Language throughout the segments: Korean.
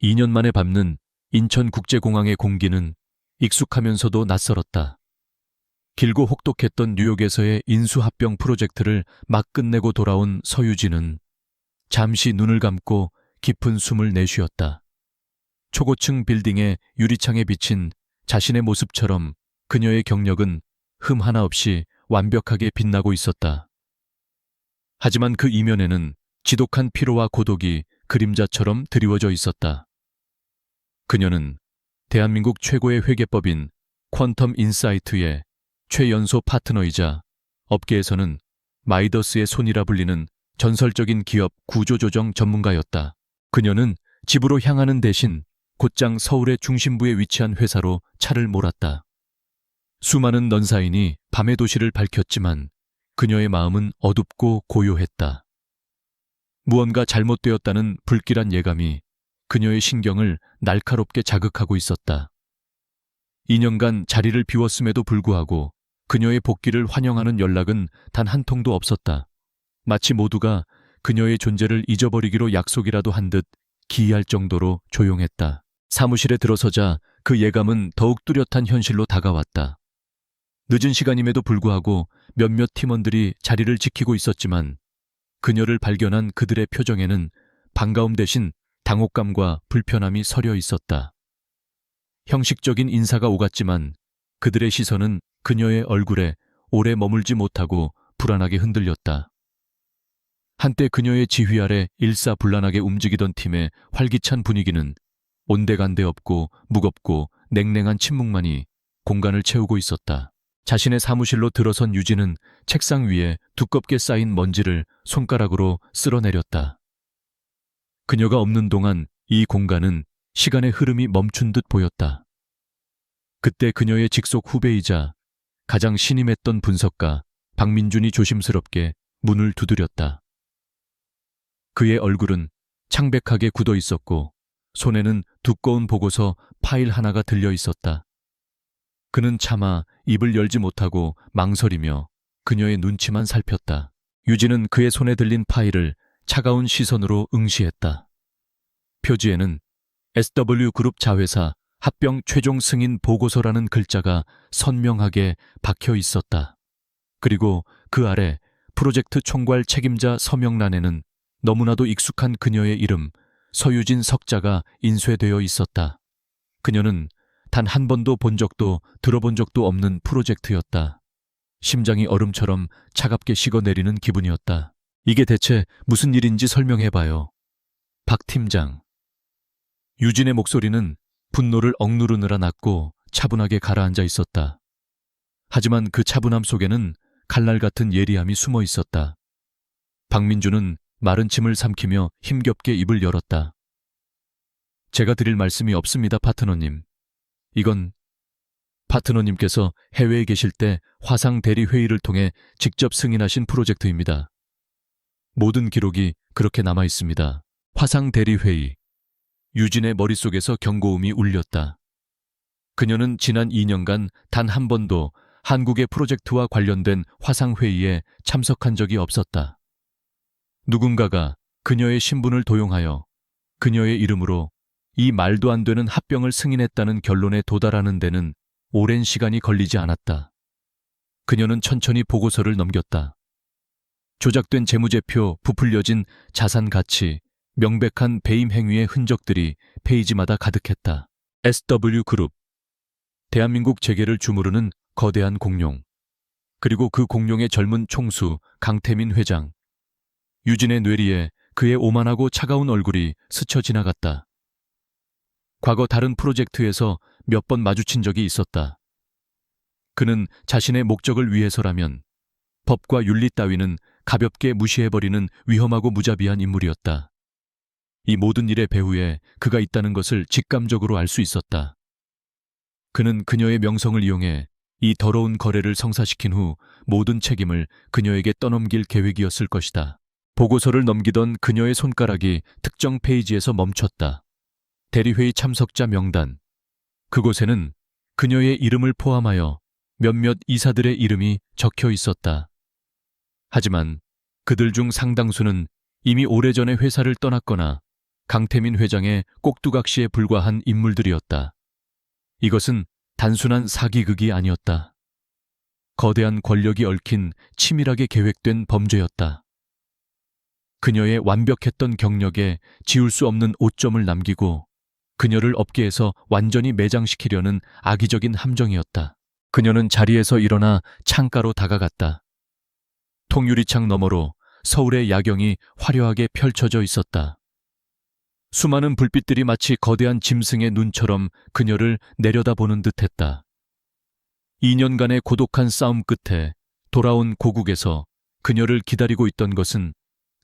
2년 만에 밟는 인천국제공항의 공기는 익숙하면서도 낯설었다. 길고 혹독했던 뉴욕에서의 인수합병 프로젝트를 막 끝내고 돌아온 서유진은 잠시 눈을 감고 깊은 숨을 내쉬었다. 초고층 빌딩의 유리창에 비친 자신의 모습처럼 그녀의 경력은 흠 하나 없이 완벽하게 빛나고 있었다. 하지만 그 이면에는 지독한 피로와 고독이 그림자처럼 드리워져 있었다. 그녀는 대한민국 최고의 회계법인 퀀텀 인사이트의 최연소 파트너이자 업계에서는 마이더스의 손이라 불리는 전설적인 기업 구조조정 전문가였다. 그녀는 집으로 향하는 대신 곧장 서울의 중심부에 위치한 회사로 차를 몰았다. 수많은 넌사인이 밤의 도시를 밝혔지만 그녀의 마음은 어둡고 고요했다. 무언가 잘못되었다는 불길한 예감이 그녀의 신경을 날카롭게 자극하고 있었다. 2년간 자리를 비웠음에도 불구하고 그녀의 복귀를 환영하는 연락은 단 한 통도 없었다. 마치 모두가 그녀의 존재를 잊어버리기로 약속이라도 한 듯 기이할 정도로 조용했다. 사무실에 들어서자 그 예감은 더욱 뚜렷한 현실로 다가왔다. 늦은 시간임에도 불구하고 몇몇 팀원들이 자리를 지키고 있었지만 그녀를 발견한 그들의 표정에는 반가움 대신 당혹감과 불편함이 서려 있었다. 형식적인 인사가 오갔지만 그들의 시선은 그녀의 얼굴에 오래 머물지 못하고 불안하게 흔들렸다. 한때 그녀의 지휘 아래 일사불란하게 움직이던 팀의 활기찬 분위기는 온데간데 없고 무겁고 냉랭한 침묵만이 공간을 채우고 있었다. 자신의 사무실로 들어선 유진은 책상 위에 두껍게 쌓인 먼지를 손가락으로 쓸어내렸다. 그녀가 없는 동안 이 공간은 시간의 흐름이 멈춘 듯 보였다. 그때 그녀의 직속 후배이자 가장 신임했던 분석가 박민준이 조심스럽게 문을 두드렸다. 그의 얼굴은 창백하게 굳어 있었고 손에는 두꺼운 보고서 파일 하나가 들려 있었다. 그는 차마 입을 열지 못하고 망설이며 그녀의 눈치만 살폈다. 유진은 그의 손에 들린 파일을 차가운 시선으로 응시했다. 표지에는 SW그룹 자회사 합병 최종 승인 보고서라는 글자가 선명하게 박혀 있었다. 그리고 그 아래 프로젝트 총괄 책임자 서명란에는 너무나도 익숙한 그녀의 이름 서유진 석자가 인쇄되어 있었다. 그녀는 단 한 번도 본 적도 들어본 적도 없는 프로젝트였다. 심장이 얼음처럼 차갑게 식어내리는 기분이었다. 이게 대체 무슨 일인지 설명해봐요. 박 팀장. 유진의 목소리는 분노를 억누르느라 낮고 차분하게 가라앉아 있었다. 하지만 그 차분함 속에는 칼날 같은 예리함이 숨어 있었다. 박민주는 마른 침을 삼키며 힘겹게 입을 열었다. 제가 드릴 말씀이 없습니다, 파트너님. 이건 파트너님께서 해외에 계실 때 화상 대리 회의를 통해 직접 승인하신 프로젝트입니다. 모든 기록이 그렇게 남아 있습니다. 화상 대리 회의. 유진의 머릿속에서 경고음이 울렸다. 그녀는 지난 2년간 단 한 번도 한국의 프로젝트와 관련된 화상 회의에 참석한 적이 없었다. 누군가가 그녀의 신분을 도용하여 그녀의 이름으로 이 말도 안 되는 합병을 승인했다는 결론에 도달하는 데는 오랜 시간이 걸리지 않았다. 그녀는 천천히 보고서를 넘겼다. 조작된 재무제표, 부풀려진 자산 가치, 명백한 배임 행위의 흔적들이 페이지마다 가득했다. SW그룹. 대한민국 재계를 주무르는 거대한 공룡. 그리고 그 공룡의 젊은 총수 강태민 회장. 유진의 뇌리에 그의 오만하고 차가운 얼굴이 스쳐 지나갔다. 과거 다른 프로젝트에서 몇 번 마주친 적이 있었다. 그는 자신의 목적을 위해서라면 법과 윤리 따위는 가볍게 무시해버리는 위험하고 무자비한 인물이었다. 이 모든 일의 배후에 그가 있다는 것을 직감적으로 알 수 있었다. 그는 그녀의 명성을 이용해 이 더러운 거래를 성사시킨 후 모든 책임을 그녀에게 떠넘길 계획이었을 것이다. 보고서를 넘기던 그녀의 손가락이 특정 페이지에서 멈췄다. 대리회의 참석자 명단. 그곳에는 그녀의 이름을 포함하여 몇몇 이사들의 이름이 적혀 있었다. 하지만 그들 중 상당수는 이미 오래전에 회사를 떠났거나 강태민 회장의 꼭두각시에 불과한 인물들이었다. 이것은 단순한 사기극이 아니었다. 거대한 권력이 얽힌 치밀하게 계획된 범죄였다. 그녀의 완벽했던 경력에 지울 수 없는 오점을 남기고 그녀를 업계에서 완전히 매장시키려는 악의적인 함정이었다. 그녀는 자리에서 일어나 창가로 다가갔다. 통유리창 너머로 서울의 야경이 화려하게 펼쳐져 있었다. 수많은 불빛들이 마치 거대한 짐승의 눈처럼 그녀를 내려다보는 듯했다. 2년간의 고독한 싸움 끝에 돌아온 고국에서 그녀를 기다리고 있던 것은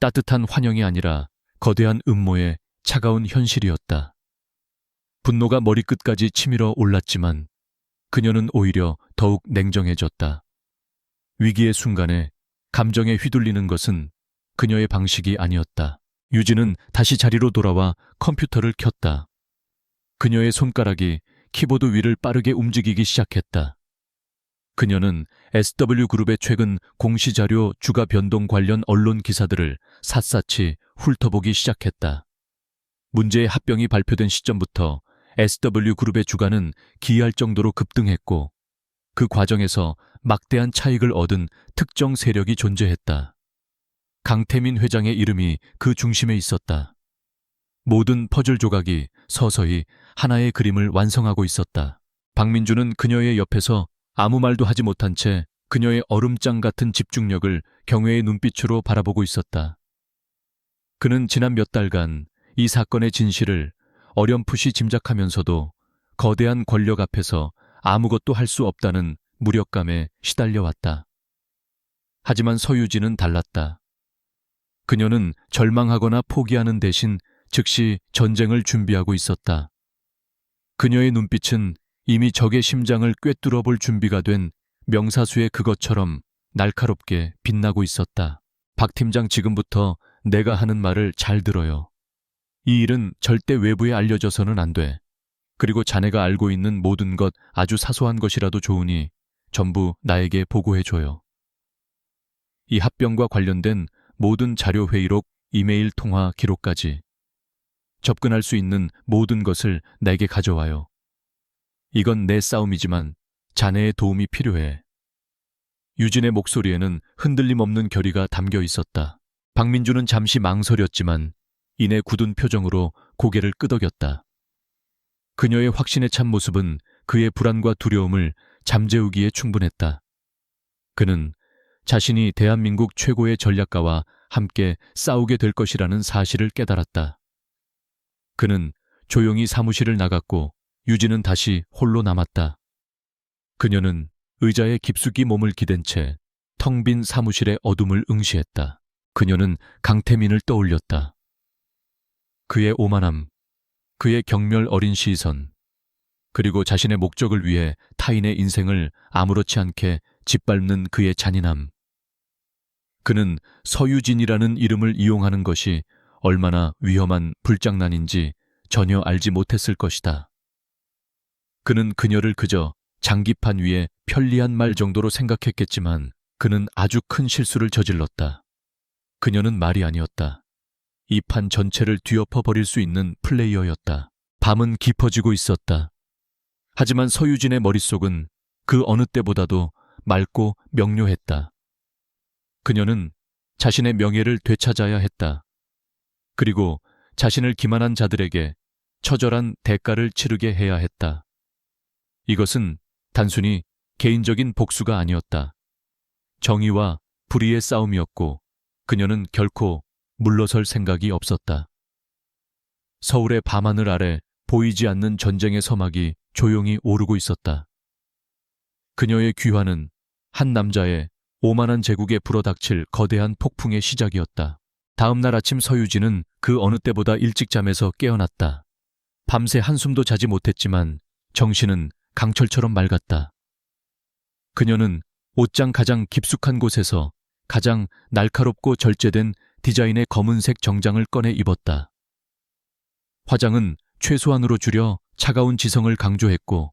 따뜻한 환영이 아니라 거대한 음모의 차가운 현실이었다. 분노가 머리끝까지 치밀어 올랐지만 그녀는 오히려 더욱 냉정해졌다. 위기의 순간에 감정에 휘둘리는 것은 그녀의 방식이 아니었다. 유진은 다시 자리로 돌아와 컴퓨터를 켰다. 그녀의 손가락이 키보드 위를 빠르게 움직이기 시작했다. 그녀는 SW그룹의 최근 공시자료 주가 변동 관련 언론 기사들을 샅샅이 훑어보기 시작했다. 문제의 합병이 발표된 시점부터 SW그룹의 주가는 기이할 정도로 급등했고 그 과정에서 막대한 차익을 얻은 특정 세력이 존재했다. 강태민 회장의 이름이 그 중심에 있었다. 모든 퍼즐 조각이 서서히 하나의 그림을 완성하고 있었다. 박민주는 그녀의 옆에서 아무 말도 하지 못한 채 그녀의 얼음장 같은 집중력을 경외의 눈빛으로 바라보고 있었다. 그는 지난 몇 달간 이 사건의 진실을 어렴풋이 짐작하면서도 거대한 권력 앞에서 아무것도 할 수 없다는 무력감에 시달려왔다. 하지만 서유진은 달랐다. 그녀는 절망하거나 포기하는 대신 즉시 전쟁을 준비하고 있었다. 그녀의 눈빛은 이미 적의 심장을 꿰뚫어 볼 준비가 된 명사수의 그것처럼 날카롭게 빛나고 있었다. 박 팀장, 지금부터 내가 하는 말을 잘 들어요. 이 일은 절대 외부에 알려져서는 안 돼. 그리고 자네가 알고 있는 모든 것, 아주 사소한 것이라도 좋으니 전부 나에게 보고해줘요. 이 합병과 관련된 모든 자료 회의록, 이메일 통화 기록까지. 접근할 수 있는 모든 것을 내게 가져와요. 이건 내 싸움이지만 자네의 도움이 필요해. 유진의 목소리에는 흔들림 없는 결의가 담겨 있었다. 박민주는 잠시 망설였지만 이내 굳은 표정으로 고개를 끄덕였다. 그녀의 확신에 찬 모습은 그의 불안과 두려움을 잠재우기에 충분했다. 그는 자신이 대한민국 최고의 전략가와 함께 싸우게 될 것이라는 사실을 깨달았다. 그는 조용히 사무실을 나갔고 유진은 다시 홀로 남았다. 그녀는 의자에 깊숙이 몸을 기댄 채 텅 빈 사무실의 어둠을 응시했다. 그녀는 강태민을 떠올렸다. 그의 오만함, 그의 경멸 어린 시선, 그리고 자신의 목적을 위해 타인의 인생을 아무렇지 않게 짓밟는 그의 잔인함. 그는 서유진이라는 이름을 이용하는 것이 얼마나 위험한 불장난인지 전혀 알지 못했을 것이다. 그는 그녀를 그저 장기판 위에 편리한 말 정도로 생각했겠지만 그는 아주 큰 실수를 저질렀다. 그녀는 말이 아니었다. 이 판 전체를 뒤엎어 버릴 수 있는 플레이어였다. 밤은 깊어지고 있었다. 하지만 서유진의 머릿속은 그 어느 때보다도 맑고 명료했다. 그녀는 자신의 명예를 되찾아야 했다. 그리고 자신을 기만한 자들에게 처절한 대가를 치르게 해야 했다. 이것은 단순히 개인적인 복수가 아니었다. 정의와 불의의 싸움이었고 그녀는 결코 물러설 생각이 없었다. 서울의 밤하늘 아래 보이지 않는 전쟁의 서막이 조용히 오르고 있었다. 그녀의 귀환은 한 남자의 오만한 제국에 불어닥칠 거대한 폭풍의 시작이었다. 다음 날 아침 서유진은 그 어느 때보다 일찍 잠에서 깨어났다. 밤새 한숨도 자지 못했지만 정신은 강철처럼 맑았다. 그녀는 옷장 가장 깊숙한 곳에서 가장 날카롭고 절제된 디자인의 검은색 정장을 꺼내 입었다. 화장은 최소한으로 줄여 차가운 지성을 강조했고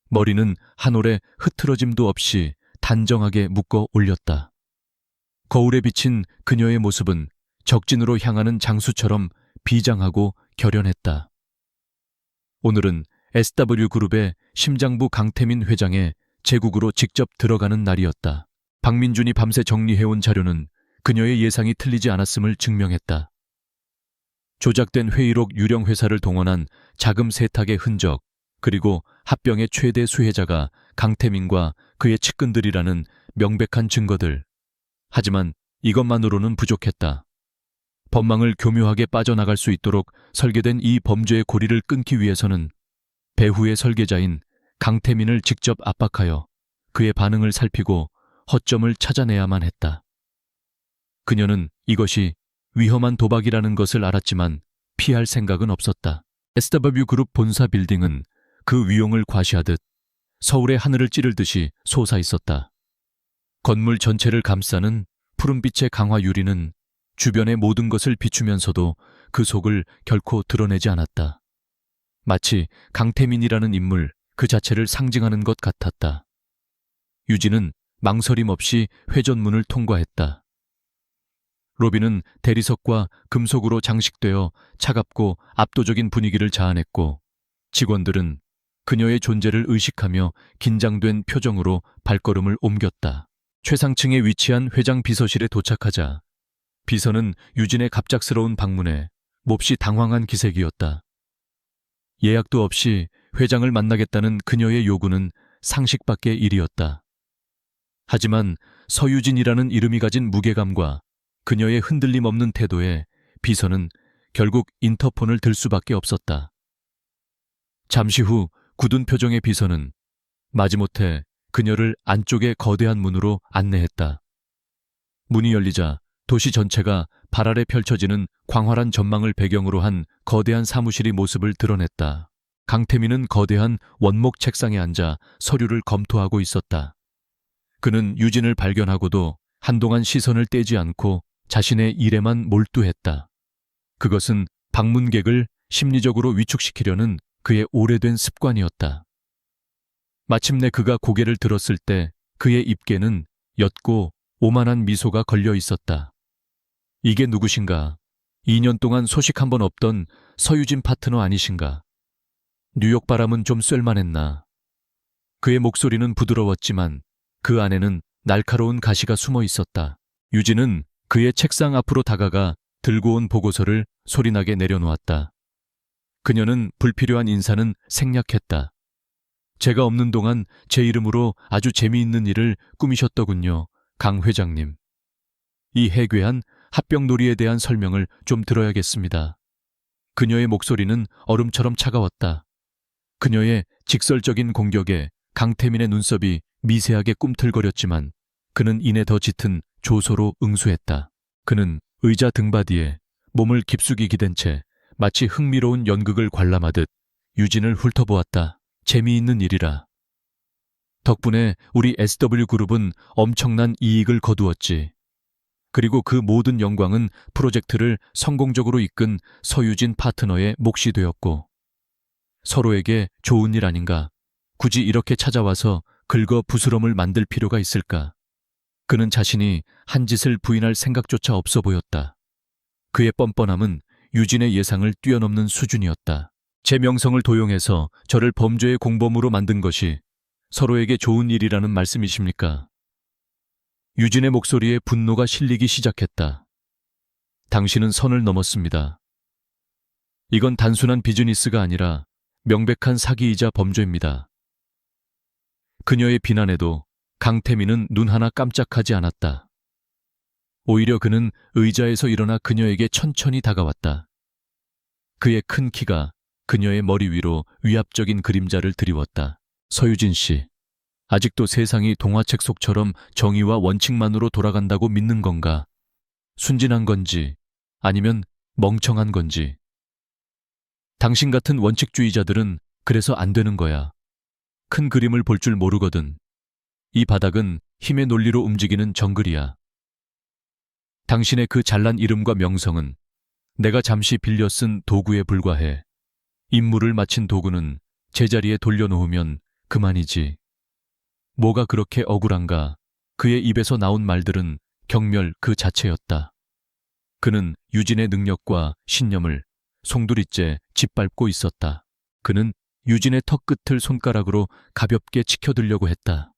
머리는 한 올의 흐트러짐도 없이 단정하게 묶어 올렸다. 거울에 비친 그녀의 모습은 적진으로 향하는 장수처럼 비장하고 결연했다. 오늘은 SW그룹의 심장부 강태민 회장의 제국으로 직접 들어가는 날이었다. 박민준이 밤새 정리해온 자료는 그녀의 예상이 틀리지 않았음을 증명했다. 조작된 회의록 유령 회사를 동원한 자금 세탁의 흔적, 그리고 합병의 최대 수혜자가 강태민과 그의 측근들이라는 명백한 증거들. 하지만 이것만으로는 부족했다. 법망을 교묘하게 빠져나갈 수 있도록 설계된 이 범죄의 고리를 끊기 위해서는 배후의 설계자인 강태민을 직접 압박하여 그의 반응을 살피고 허점을 찾아내야만 했다. 그녀는 이것이 위험한 도박이라는 것을 알았지만 피할 생각은 없었다. SW그룹 본사 빌딩은 그 위용을 과시하듯 서울의 하늘을 찌르듯이 솟아 있었다. 건물 전체를 감싸는 푸른빛의 강화 유리는 주변의 모든 것을 비추면서도 그 속을 결코 드러내지 않았다. 마치 강태민이라는 인물 그 자체를 상징하는 것 같았다. 유진은 망설임 없이 회전문을 통과했다. 로비는 대리석과 금속으로 장식되어 차갑고 압도적인 분위기를 자아냈고, 직원들은 그녀의 존재를 의식하며 긴장된 표정으로 발걸음을 옮겼다. 최상층에 위치한 회장 비서실에 도착하자 비서는 유진의 갑작스러운 방문에 몹시 당황한 기색이었다. 예약도 없이 회장을 만나겠다는 그녀의 요구는 상식 밖의 일이었다. 하지만 서유진이라는 이름이 가진 무게감과 그녀의 흔들림 없는 태도에 비서는 결국 인터폰을 들 수밖에 없었다. 잠시 후 굳은 표정의 비서는 마지못해 그녀를 안쪽의 거대한 문으로 안내했다. 문이 열리자 도시 전체가 발 아래 펼쳐지는 광활한 전망을 배경으로 한 거대한 사무실이 모습을 드러냈다. 강태민은 거대한 원목 책상에 앉아 서류를 검토하고 있었다. 그는 유진을 발견하고도 한동안 시선을 떼지 않고 자신의 일에만 몰두했다. 그것은 방문객을 심리적으로 위축시키려는 그의 오래된 습관이었다. 마침내 그가 고개를 들었을 때 그의 입계는 옅고 오만한 미소가 걸려 있었다. 이게 누구신가? 2년 동안 소식 한 번 없던 서유진 파트너 아니신가? 뉴욕 바람은 좀 쐴만했나? 그의 목소리는 부드러웠지만 그 안에는 날카로운 가시가 숨어 있었다. 유진은 그의 책상 앞으로 다가가 들고 온 보고서를 소리나게 내려놓았다. 그녀는 불필요한 인사는 생략했다. 제가 없는 동안 제 이름으로 아주 재미있는 일을 꾸미셨더군요, 강 회장님. 이 해괴한 합병놀이에 대한 설명을 좀 들어야겠습니다. 그녀의 목소리는 얼음처럼 차가웠다. 그녀의 직설적인 공격에 강태민의 눈썹이 미세하게 꿈틀거렸지만 그는 이내 더 짙은 조소로 응수했다. 그는 의자 등받이에 몸을 깊숙이 기댄 채 마치 흥미로운 연극을 관람하듯 유진을 훑어보았다. 재미있는 일이라. 덕분에 우리 SW그룹은 엄청난 이익을 거두었지. 그리고 그 모든 영광은 프로젝트를 성공적으로 이끈 서유진 파트너의 몫이 되었고, 서로에게 좋은 일 아닌가? 굳이 이렇게 찾아와서 긁어 부스럼을 만들 필요가 있을까? 그는 자신이 한 짓을 부인할 생각조차 없어 보였다. 그의 뻔뻔함은 유진의 예상을 뛰어넘는 수준이었다. 제 명성을 도용해서 저를 범죄의 공범으로 만든 것이 서로에게 좋은 일이라는 말씀이십니까? 유진의 목소리에 분노가 실리기 시작했다. 당신은 선을 넘었습니다. 이건 단순한 비즈니스가 아니라 명백한 사기이자 범죄입니다. 그녀의 비난에도 강태민은 눈 하나 깜짝하지 않았다. 오히려 그는 의자에서 일어나 그녀에게 천천히 다가왔다. 그의 큰 키가 그녀의 머리 위로 위압적인 그림자를 드리웠다. 서유진 씨, 아직도 세상이 동화책 속처럼 정의와 원칙만으로 돌아간다고 믿는 건가? 순진한 건지 아니면 멍청한 건지. 당신 같은 원칙주의자들은 그래서 안 되는 거야. 큰 그림을 볼 줄 모르거든. 이 바닥은 힘의 논리로 움직이는 정글이야. 당신의 그 잘난 이름과 명성은 내가 잠시 빌려 쓴 도구에 불과해. 임무를 마친 도구는 제자리에 돌려놓으면 그만이지. 뭐가 그렇게 억울한가? 그의 입에서 나온 말들은 경멸 그 자체였다. 그는 유진의 능력과 신념을 송두리째 짓밟고 있었다. 그는 유진의 턱 끝을 손가락으로 가볍게 치켜들려고 했다.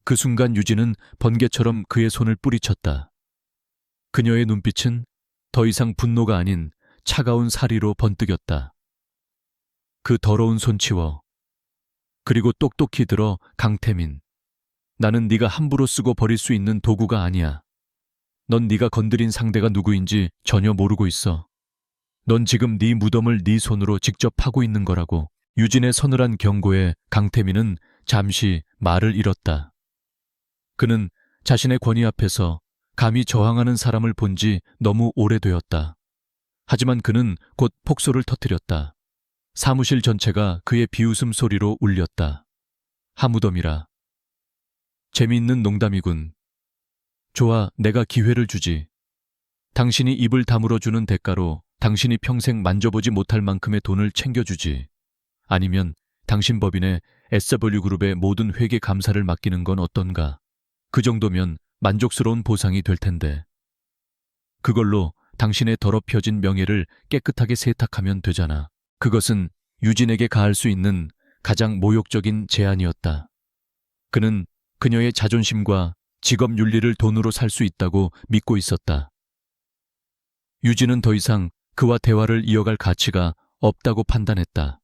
그 순간 유진은 번개처럼 그의 손을 뿌리쳤다. 그녀의 눈빛은 더 이상 분노가 아닌 차가운 사리로 번뜩였다. 그 더러운 손 치워. 그리고 똑똑히 들어, 강태민. 나는 네가 함부로 쓰고 버릴 수 있는 도구가 아니야. 넌 네가 건드린 상대가 누구인지 전혀 모르고 있어. 넌 지금 네 무덤을 네 손으로 직접 파고 있는 거라고. 유진의 서늘한 경고에 강태민은 잠시 말을 잃었다. 그는 자신의 권위 앞에서 감히 저항하는 사람을 본 지 너무 오래되었다. 하지만 그는 곧 폭소를 터뜨렸다. 사무실 전체가 그의 비웃음 소리로 울렸다. 하무덤이라. 재미있는 농담이군. 좋아, 내가 기회를 주지. 당신이 입을 다물어주는 대가로 당신이 평생 만져보지 못할 만큼의 돈을 챙겨주지. 아니면 당신 법인에 SW그룹의 모든 회계 감사를 맡기는 건 어떤가? 그 정도면 만족스러운 보상이 될 텐데. 그걸로 당신의 더럽혀진 명예를 깨끗하게 세탁하면 되잖아. 그것은 유진에게 가할 수 있는 가장 모욕적인 제안이었다. 그는 그녀의 자존심과 직업 윤리를 돈으로 살 수 있다고 믿고 있었다. 유진은 더 이상 그와 대화를 이어갈 가치가 없다고 판단했다.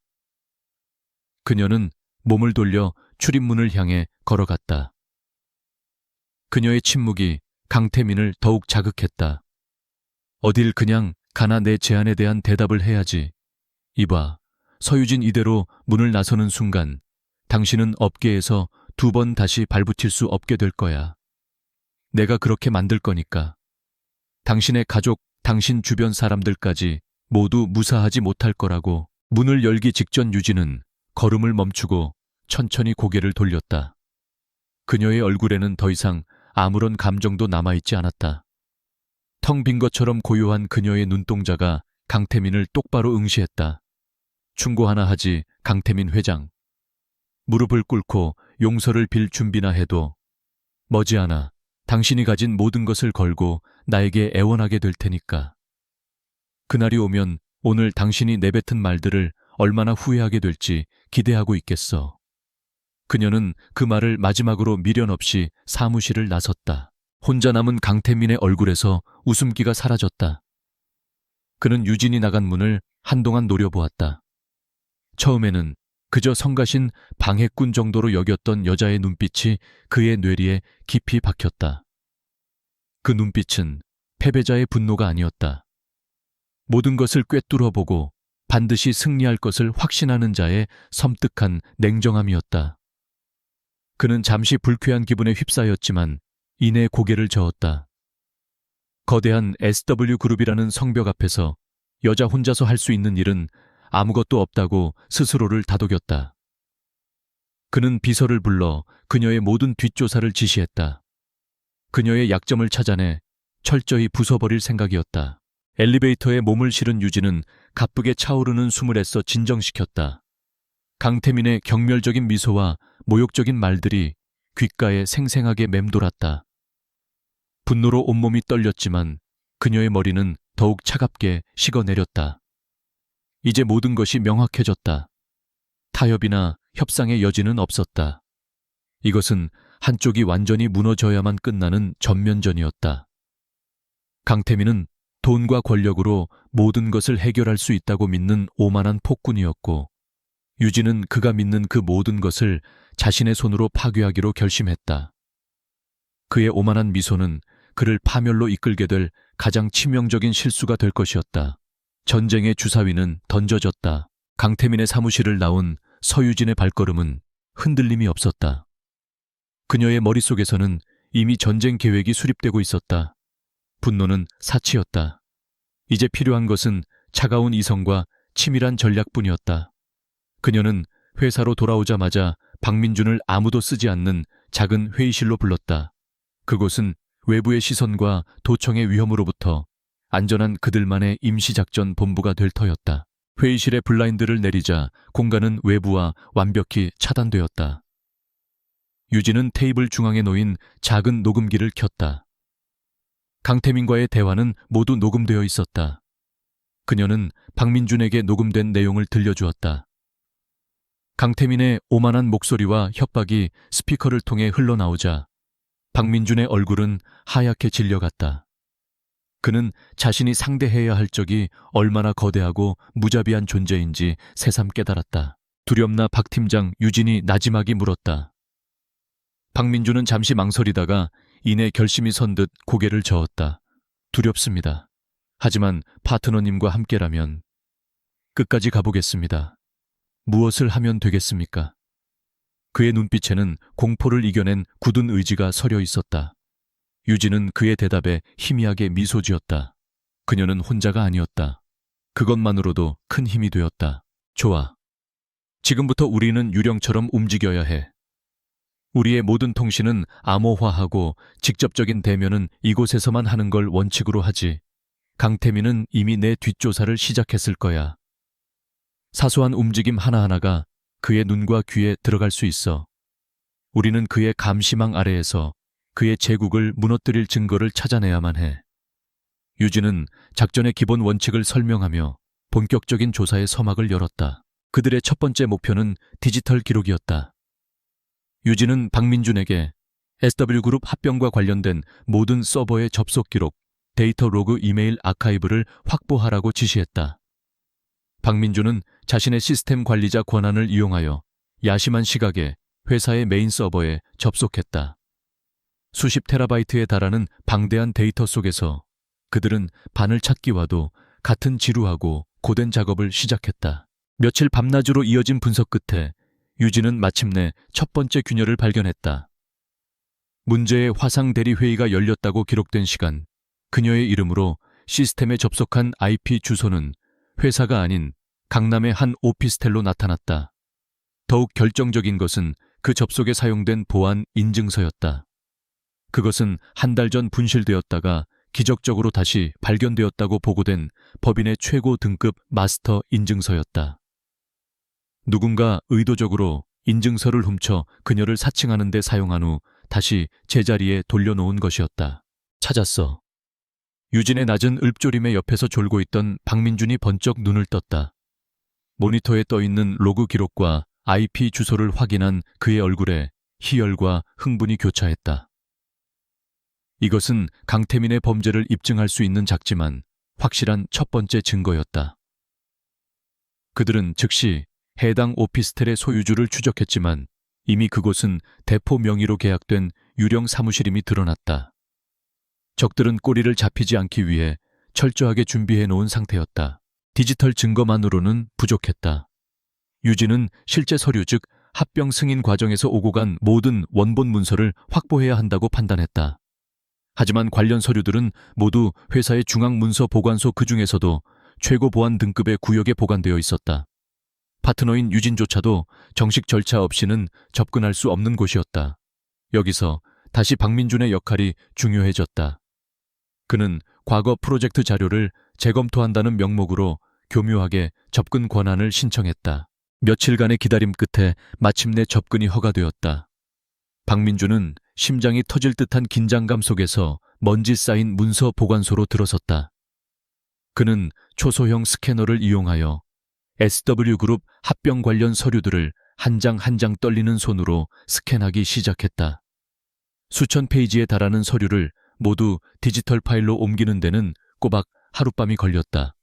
그녀는 몸을 돌려 출입문을 향해 걸어갔다. 그녀의 침묵이 강태민을 더욱 자극했다. 어딜 그냥 가나 내 제안에 대한 대답을 해야지. 이봐, 서유진 이대로 문을 나서는 순간 당신은 업계에서 2번 다시 발붙일 수 없게 될 거야. 내가 그렇게 만들 거니까. 당신의 가족, 당신 주변 사람들까지 모두 무사하지 못할 거라고. 문을 열기 직전 유진은 걸음을 멈추고 천천히 고개를 돌렸다. 그녀의 얼굴에는 더 이상 아무런 감정도 남아있지 않았다. 텅 빈 것처럼 고요한 그녀의 눈동자가 강태민을 똑바로 응시했다. 충고 하나 하지, 강태민 회장. 무릎을 꿇고 용서를 빌 준비나 해도 머지않아 당신이 가진 모든 것을 걸고 나에게 애원하게 될 테니까. 그날이 오면 오늘 당신이 내뱉은 말들을 얼마나 후회하게 될지 기대하고 있겠어. 그녀는 그 말을 마지막으로 미련 없이 사무실을 나섰다. 혼자 남은 강태민의 얼굴에서 웃음기가 사라졌다. 그는 유진이 나간 문을 한동안 노려보았다. 처음에는 그저 성가신 방해꾼 정도로 여겼던 여자의 눈빛이 그의 뇌리에 깊이 박혔다. 그 눈빛은 패배자의 분노가 아니었다. 모든 것을 꿰뚫어보고 반드시 승리할 것을 확신하는 자의 섬뜩한 냉정함이었다. 그는 잠시 불쾌한 기분에 휩싸였지만 이내 고개를 저었다. 거대한 SW그룹이라는 성벽 앞에서 여자 혼자서 할 수 있는 일은 아무것도 없다고 스스로를 다독였다. 그는 비서를 불러 그녀의 모든 뒷조사를 지시했다. 그녀의 약점을 찾아내 철저히 부숴버릴 생각이었다. 엘리베이터에 몸을 실은 유진은 가쁘게 차오르는 숨을 애써 진정시켰다. 강태민의 경멸적인 미소와 모욕적인 말들이 귓가에 생생하게 맴돌았다. 분노로 온몸이 떨렸지만 그녀의 머리는 더욱 차갑게 식어내렸다. 이제 모든 것이 명확해졌다. 타협이나 협상의 여지는 없었다. 이것은 한쪽이 완전히 무너져야만 끝나는 전면전이었다. 강태민은 돈과 권력으로 모든 것을 해결할 수 있다고 믿는 오만한 폭군이었고, 유진은 그가 믿는 그 모든 것을 자신의 손으로 파괴하기로 결심했다. 그의 오만한 미소는 그를 파멸로 이끌게 될 가장 치명적인 실수가 될 것이었다. 전쟁의 주사위는 던져졌다. 강태민의 사무실을 나온 서유진의 발걸음은 흔들림이 없었다. 그녀의 머릿속에서는 이미 전쟁 계획이 수립되고 있었다. 분노는 사치였다. 이제 필요한 것은 차가운 이성과 치밀한 전략뿐이었다. 그녀는 회사로 돌아오자마자 박민준을 아무도 쓰지 않는 작은 회의실로 불렀다. 그곳은 외부의 시선과 도청의 위험으로부터 안전한 그들만의 임시작전 본부가 될 터였다. 회의실의 블라인드를 내리자 공간은 외부와 완벽히 차단되었다. 유진은 테이블 중앙에 놓인 작은 녹음기를 켰다. 강태민과의 대화는 모두 녹음되어 있었다. 그녀는 박민준에게 녹음된 내용을 들려주었다. 강태민의 오만한 목소리와 협박이 스피커를 통해 흘러나오자 박민준의 얼굴은 하얗게 질려갔다. 그는 자신이 상대해야 할 적이 얼마나 거대하고 무자비한 존재인지 새삼 깨달았다. 두렵나 박 팀장, 유진이 나지막이 물었다. 박민준은 잠시 망설이다가 이내 결심이 선 듯 고개를 저었다. 두렵습니다. 하지만 파트너님과 함께라면 끝까지 가보겠습니다. 무엇을 하면 되겠습니까? 그의 눈빛에는 공포를 이겨낸 굳은 의지가 서려 있었다. 유진은 그의 대답에 희미하게 미소 지었다. 그녀는 혼자가 아니었다. 그것만으로도 큰 힘이 되었다. 좋아. 지금부터 우리는 유령처럼 움직여야 해. 우리의 모든 통신은 암호화하고 직접적인 대면은 이곳에서만 하는 걸 원칙으로 하지. 강태민은 이미 내 뒷조사를 시작했을 거야. 사소한 움직임 하나하나가 그의 눈과 귀에 들어갈 수 있어. 우리는 그의 감시망 아래에서 그의 제국을 무너뜨릴 증거를 찾아내야만 해. 유진은 작전의 기본 원칙을 설명하며 본격적인 조사의 서막을 열었다. 그들의 첫 번째 목표는 디지털 기록이었다. 유진은 박민준에게 SW그룹 합병과 관련된 모든 서버의 접속 기록, 데이터 로그 이메일 아카이브를 확보하라고 지시했다. 박민준은 자신의 시스템 관리자 권한을 이용하여 야심한 시각에 회사의 메인 서버에 접속했다. 수십 테라바이트에 달하는 방대한 데이터 속에서 그들은 바늘 찾기와도 같은 지루하고 고된 작업을 시작했다. 며칠 밤낮으로 이어진 분석 끝에 유진은 마침내 첫 번째 균열을 발견했다. 문제의 화상 대리 회의가 열렸다고 기록된 시간, 그녀의 이름으로 시스템에 접속한 IP 주소는 회사가 아닌 강남의 한 오피스텔로 나타났다. 더욱 결정적인 것은 그 접속에 사용된 보안 인증서였다. 그것은 한 달 전 분실되었다가 기적적으로 다시 발견되었다고 보고된 법인의 최고 등급 마스터 인증서였다. 누군가 의도적으로 인증서를 훔쳐 그녀를 사칭하는 데 사용한 후 다시 제자리에 돌려놓은 것이었다. 찾았어. 유진의 낮은 읊조림의 옆에서 졸고 있던 박민준이 번쩍 눈을 떴다. 모니터에 떠있는 로그 기록과 IP 주소를 확인한 그의 얼굴에 희열과 흥분이 교차했다. 이것은 강태민의 범죄를 입증할 수 있는 작지만 확실한 첫 번째 증거였다. 그들은 즉시 해당 오피스텔의 소유주를 추적했지만 이미 그곳은 대포 명의로 계약된 유령 사무실임이 드러났다. 적들은 꼬리를 잡히지 않기 위해 철저하게 준비해 놓은 상태였다. 디지털 증거만으로는 부족했다. 유진은 실제 서류 즉 합병 승인 과정에서 오고 간 모든 원본 문서를 확보해야 한다고 판단했다. 하지만 관련 서류들은 모두 회사의 중앙문서 보관소 그 중에서도 최고 보안 등급의 구역에 보관되어 있었다. 파트너인 유진조차도 정식 절차 없이는 접근할 수 없는 곳이었다. 여기서 다시 박민준의 역할이 중요해졌다. 그는 과거 프로젝트 자료를 재검토한다는 명목으로 교묘하게 접근 권한을 신청했다. 며칠간의 기다림 끝에 마침내 접근이 허가되었다. 박민준은 심장이 터질 듯한 긴장감 속에서 먼지 쌓인 문서 보관소로 들어섰다. 그는 초소형 스캐너를 이용하여 SW그룹 합병 관련 서류들을 한 장 한 장 떨리는 손으로 스캔하기 시작했다. 수천 페이지에 달하는 서류를 모두 디지털 파일로 옮기는 데는 꼬박 하룻밤이 걸렸다.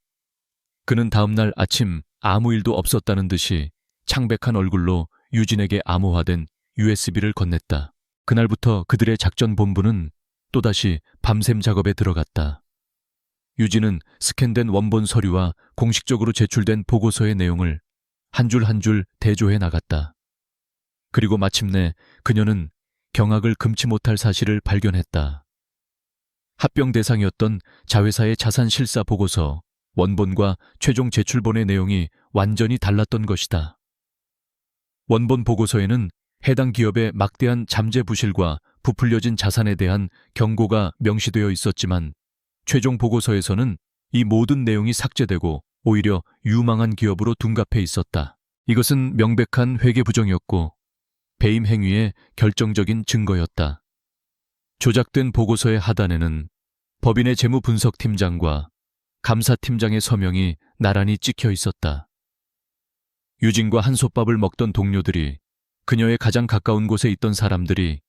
그는 다음날 아침 아무 일도 없었다는 듯이 창백한 얼굴로 유진에게 암호화된 USB를 건넸다. 그날부터 그들의 작전 본부는 또다시 밤샘 작업에 들어갔다. 유진은 스캔된 원본 서류와 공식적으로 제출된 보고서의 내용을 한 줄 한 줄 대조해 나갔다. 그리고 마침내 그녀는 경악을 금치 못할 사실을 발견했다. 합병 대상이었던 자회사의 자산 실사 보고서 원본과 최종 제출본의 내용이 완전히 달랐던 것이다. 원본 보고서에는 해당 기업의 막대한 잠재 부실과 부풀려진 자산에 대한 경고가 명시되어 있었지만 최종 보고서에서는 이 모든 내용이 삭제되고 오히려 유망한 기업으로 둔갑해 있었다. 이것은 명백한 회계 부정이었고 배임 행위의 결정적인 증거였다. 조작된 보고서의 하단에는 법인의 재무분석팀장과 감사팀장의 서명이 나란히 찍혀 있었다. 유진과 한솥밥을 먹던 동료들이, 그녀의 가장 가까운 곳에 있던 사람들이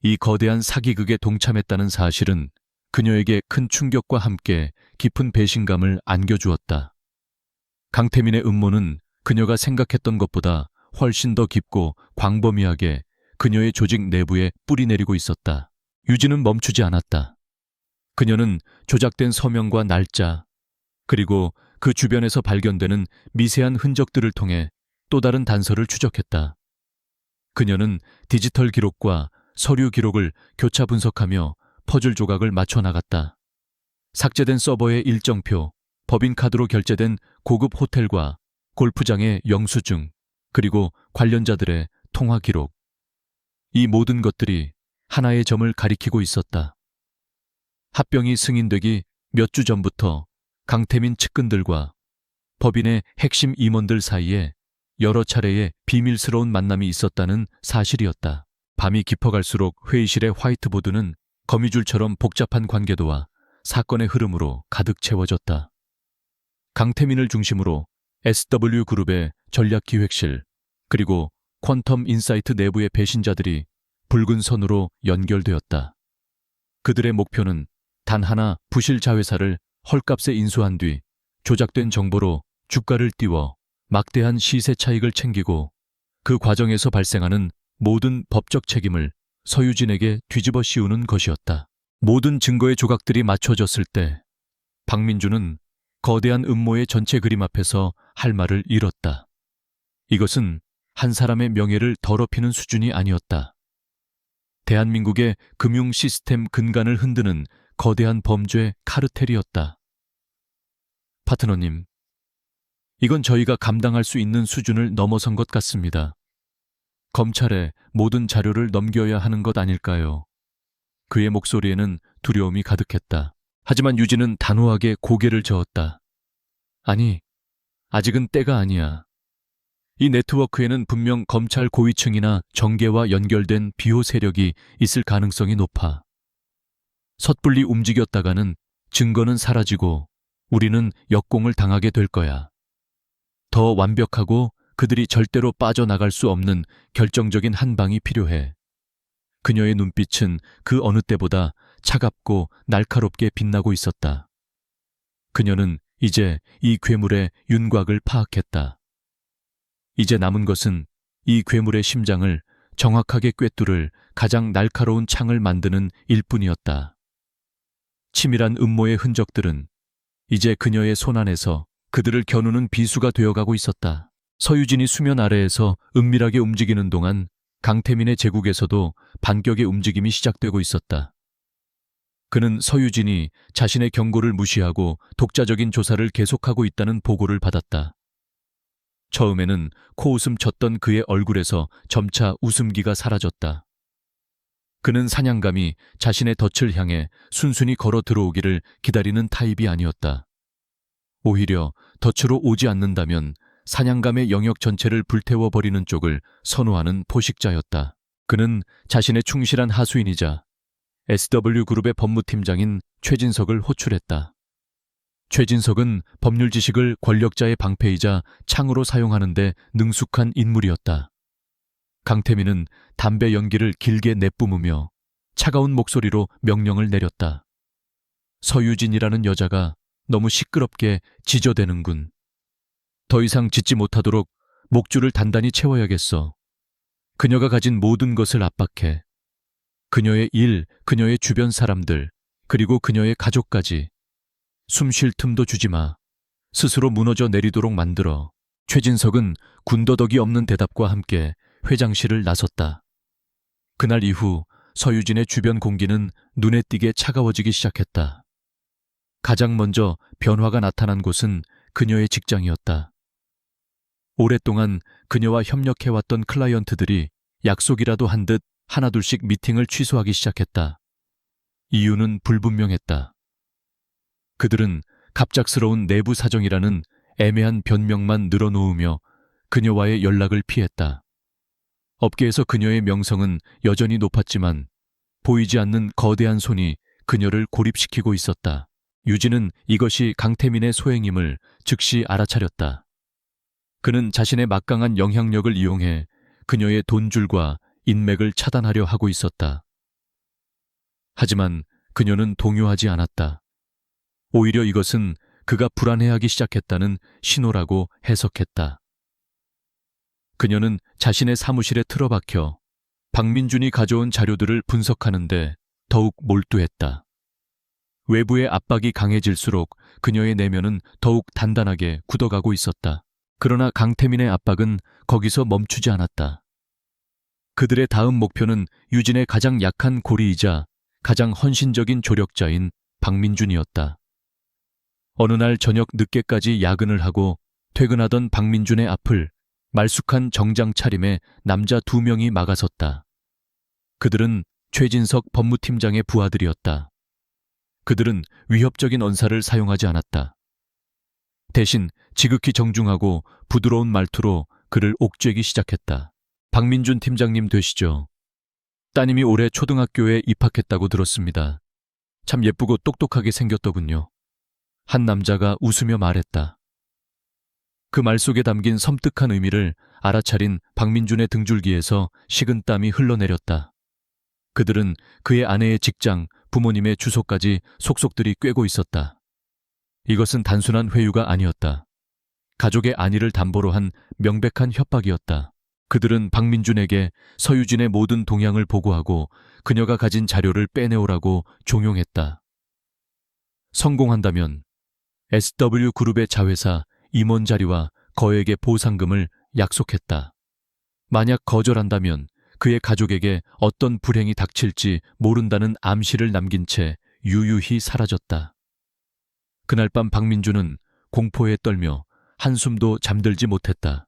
이 거대한 사기극에 동참했다는 사실은 그녀에게 큰 충격과 함께 깊은 배신감을 안겨주었다. 강태민의 음모는 그녀가 생각했던 것보다 훨씬 더 깊고 광범위하게 그녀의 조직 내부에 뿌리내리고 있었다. 유진은 멈추지 않았다. 그녀는 조작된 서명과 날짜, 그리고 그 주변에서 발견되는 미세한 흔적들을 통해 또 다른 단서를 추적했다. 그녀는 디지털 기록과 서류 기록을 교차 분석하며 퍼즐 조각을 맞춰 나갔다. 삭제된 서버의 일정표, 법인카드로 결제된 고급 호텔과 골프장의 영수증, 그리고 관련자들의 통화 기록. 이 모든 것들이 하나의 점을 가리키고 있었다. 합병이 승인되기 몇 주 전부터 강태민 측근들과 법인의 핵심 임원들 사이에 여러 차례의 비밀스러운 만남이 있었다는 사실이었다. 밤이 깊어갈수록 회의실의 화이트보드는 거미줄처럼 복잡한 관계도와 사건의 흐름으로 가득 채워졌다. 강태민을 중심으로 SW그룹의 전략기획실, 그리고 퀀텀 인사이트 내부의 배신자들이 붉은 선으로 연결되었다. 그들의 목표는 단 하나, 부실 자회사를 헐값에 인수한 뒤 조작된 정보로 주가를 띄워 막대한 시세 차익을 챙기고, 그 과정에서 발생하는 모든 법적 책임을 서유진에게 뒤집어 씌우는 것이었다. 모든 증거의 조각들이 맞춰졌을 때 박민주는 거대한 음모의 전체 그림 앞에서 할 말을 잃었다. 이것은 한 사람의 명예를 더럽히는 수준이 아니었다. 대한민국의 금융 시스템 근간을 흔드는 거대한 범죄 카르텔이었다. 파트너님, 이건 저희가 감당할 수 있는 수준을 넘어선 것 같습니다. 검찰에 모든 자료를 넘겨야 하는 것 아닐까요? 그의 목소리에는 두려움이 가득했다. 하지만 유진은 단호하게 고개를 저었다. 아니, 아직은 때가 아니야. 이 네트워크에는 분명 검찰 고위층이나 정계와 연결된 비호 세력이 있을 가능성이 높아. 섣불리 움직였다가는 증거는 사라지고 우리는 역공을 당하게 될 거야. 더 완벽하고 그들이 절대로 빠져나갈 수 없는 결정적인 한 방이 필요해. 그녀의 눈빛은 그 어느 때보다 차갑고 날카롭게 빛나고 있었다. 그녀는 이제 이 괴물의 윤곽을 파악했다. 이제 남은 것은 이 괴물의 심장을 정확하게 꿰뚫을 가장 날카로운 창을 만드는 일뿐이었다. 치밀한 음모의 흔적들은 이제 그녀의 손안에서 그들을 겨누는 비수가 되어가고 있었다. 서유진이 수면 아래에서 은밀하게 움직이는 동안 강태민의 제국에서도 반격의 움직임이 시작되고 있었다. 그는 서유진이 자신의 경고를 무시하고 독자적인 조사를 계속하고 있다는 보고를 받았다. 처음에는 코웃음 쳤던 그의 얼굴에서 점차 웃음기가 사라졌다. 그는 사냥감이 자신의 덫을 향해 순순히 걸어 들어오기를 기다리는 타입이 아니었다. 오히려 덫으로 오지 않는다면 사냥감의 영역 전체를 불태워버리는 쪽을 선호하는 포식자였다. 그는 자신의 충실한 하수인이자 SW그룹의 법무팀장인 최진석을 호출했다. 최진석은 법률 지식을 권력자의 방패이자 창으로 사용하는 데 능숙한 인물이었다. 강태민은 담배 연기를 길게 내뿜으며 차가운 목소리로 명령을 내렸다. 서유진이라는 여자가 너무 시끄럽게 지저대는군. 더 이상 짖지 못하도록 목줄을 단단히 채워야겠어. 그녀가 가진 모든 것을 압박해. 그녀의 일, 그녀의 주변 사람들, 그리고 그녀의 가족까지. 숨 쉴 틈도 주지 마. 스스로 무너져 내리도록 만들어. 최진석은 군더더기 없는 대답과 함께 회장실을 나섰다. 그날 이후 서유진의 주변 공기는 눈에 띄게 차가워지기 시작했다. 가장 먼저 변화가 나타난 곳은 그녀의 직장이었다. 오랫동안 그녀와 협력해왔던 클라이언트들이 약속이라도 한 듯 하나둘씩 미팅을 취소하기 시작했다. 이유는 불분명했다. 그들은 갑작스러운 내부 사정이라는 애매한 변명만 늘어놓으며 그녀와의 연락을 피했다. 업계에서 그녀의 명성은 여전히 높았지만 보이지 않는 거대한 손이 그녀를 고립시키고 있었다. 유진은 이것이 강태민의 소행임을 즉시 알아차렸다. 그는 자신의 막강한 영향력을 이용해 그녀의 돈줄과 인맥을 차단하려 하고 있었다. 하지만 그녀는 동요하지 않았다. 오히려 이것은 그가 불안해하기 시작했다는 신호라고 해석했다. 그녀는 자신의 사무실에 틀어박혀 박민준이 가져온 자료들을 분석하는데 더욱 몰두했다. 외부의 압박이 강해질수록 그녀의 내면은 더욱 단단하게 굳어가고 있었다. 그러나 강태민의 압박은 거기서 멈추지 않았다. 그들의 다음 목표는 유진의 가장 약한 고리이자 가장 헌신적인 조력자인 박민준이었다. 어느 날 저녁 늦게까지 야근을 하고 퇴근하던 박민준의 앞을 말쑥한 정장 차림의 남자 2명이 막아섰다. 그들은 최진석 법무팀장의 부하들이었다. 그들은 위협적인 언사를 사용하지 않았다. 대신 지극히 정중하고 부드러운 말투로 그를 옥죄기 시작했다. 박민준 팀장님 되시죠? 따님이 올해 초등학교에 입학했다고 들었습니다. 참 예쁘고 똑똑하게 생겼더군요. 한 남자가 웃으며 말했다. 그 말 속에 담긴 섬뜩한 의미를 알아차린 박민준의 등줄기에서 식은땀이 흘러내렸다. 그들은 그의 아내의 직장, 부모님의 주소까지 속속들이 꿰고 있었다. 이것은 단순한 회유가 아니었다. 가족의 안위를 담보로 한 명백한 협박이었다. 그들은 박민준에게 서유진의 모든 동향을 보고하고 그녀가 가진 자료를 빼내오라고 종용했다. 성공한다면 SW그룹의 자회사 임원 자리와 거액의 보상금을 약속했다. 만약 거절한다면 그의 가족에게 어떤 불행이 닥칠지 모른다는 암시를 남긴 채 유유히 사라졌다. 그날 밤 박민준은 공포에 떨며 한숨도 잠들지 못했다.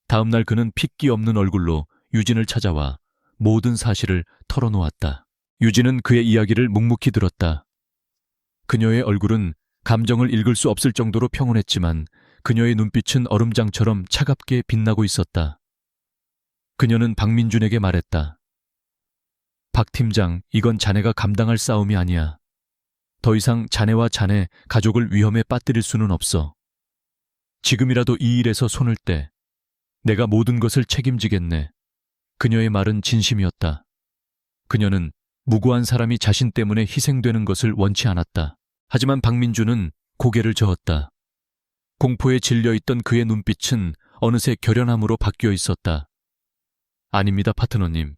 다음 날 그는 핏기 없는 얼굴로 유진을 찾아와 모든 사실을 털어놓았다. 유진은 그의 이야기를 묵묵히 들었다. 그녀의 얼굴은 감정을 읽을 수 없을 정도로 평온했지만 그녀의 눈빛은 얼음장처럼 차갑게 빛나고 있었다. 그녀는 박민준에게 말했다. 박 팀장, 이건 자네가 감당할 싸움이 아니야. 더 이상 자네와 자네 가족을 위험에 빠뜨릴 수는 없어. 지금이라도 이 일에서 손을 떼. 내가 모든 것을 책임지겠네. 그녀의 말은 진심이었다. 그녀는 무고한 사람이 자신 때문에 희생되는 것을 원치 않았다. 하지만 박민준은 고개를 저었다. 공포에 질려있던 그의 눈빛은 어느새 결연함으로 바뀌어 있었다. 아닙니다, 파트너님.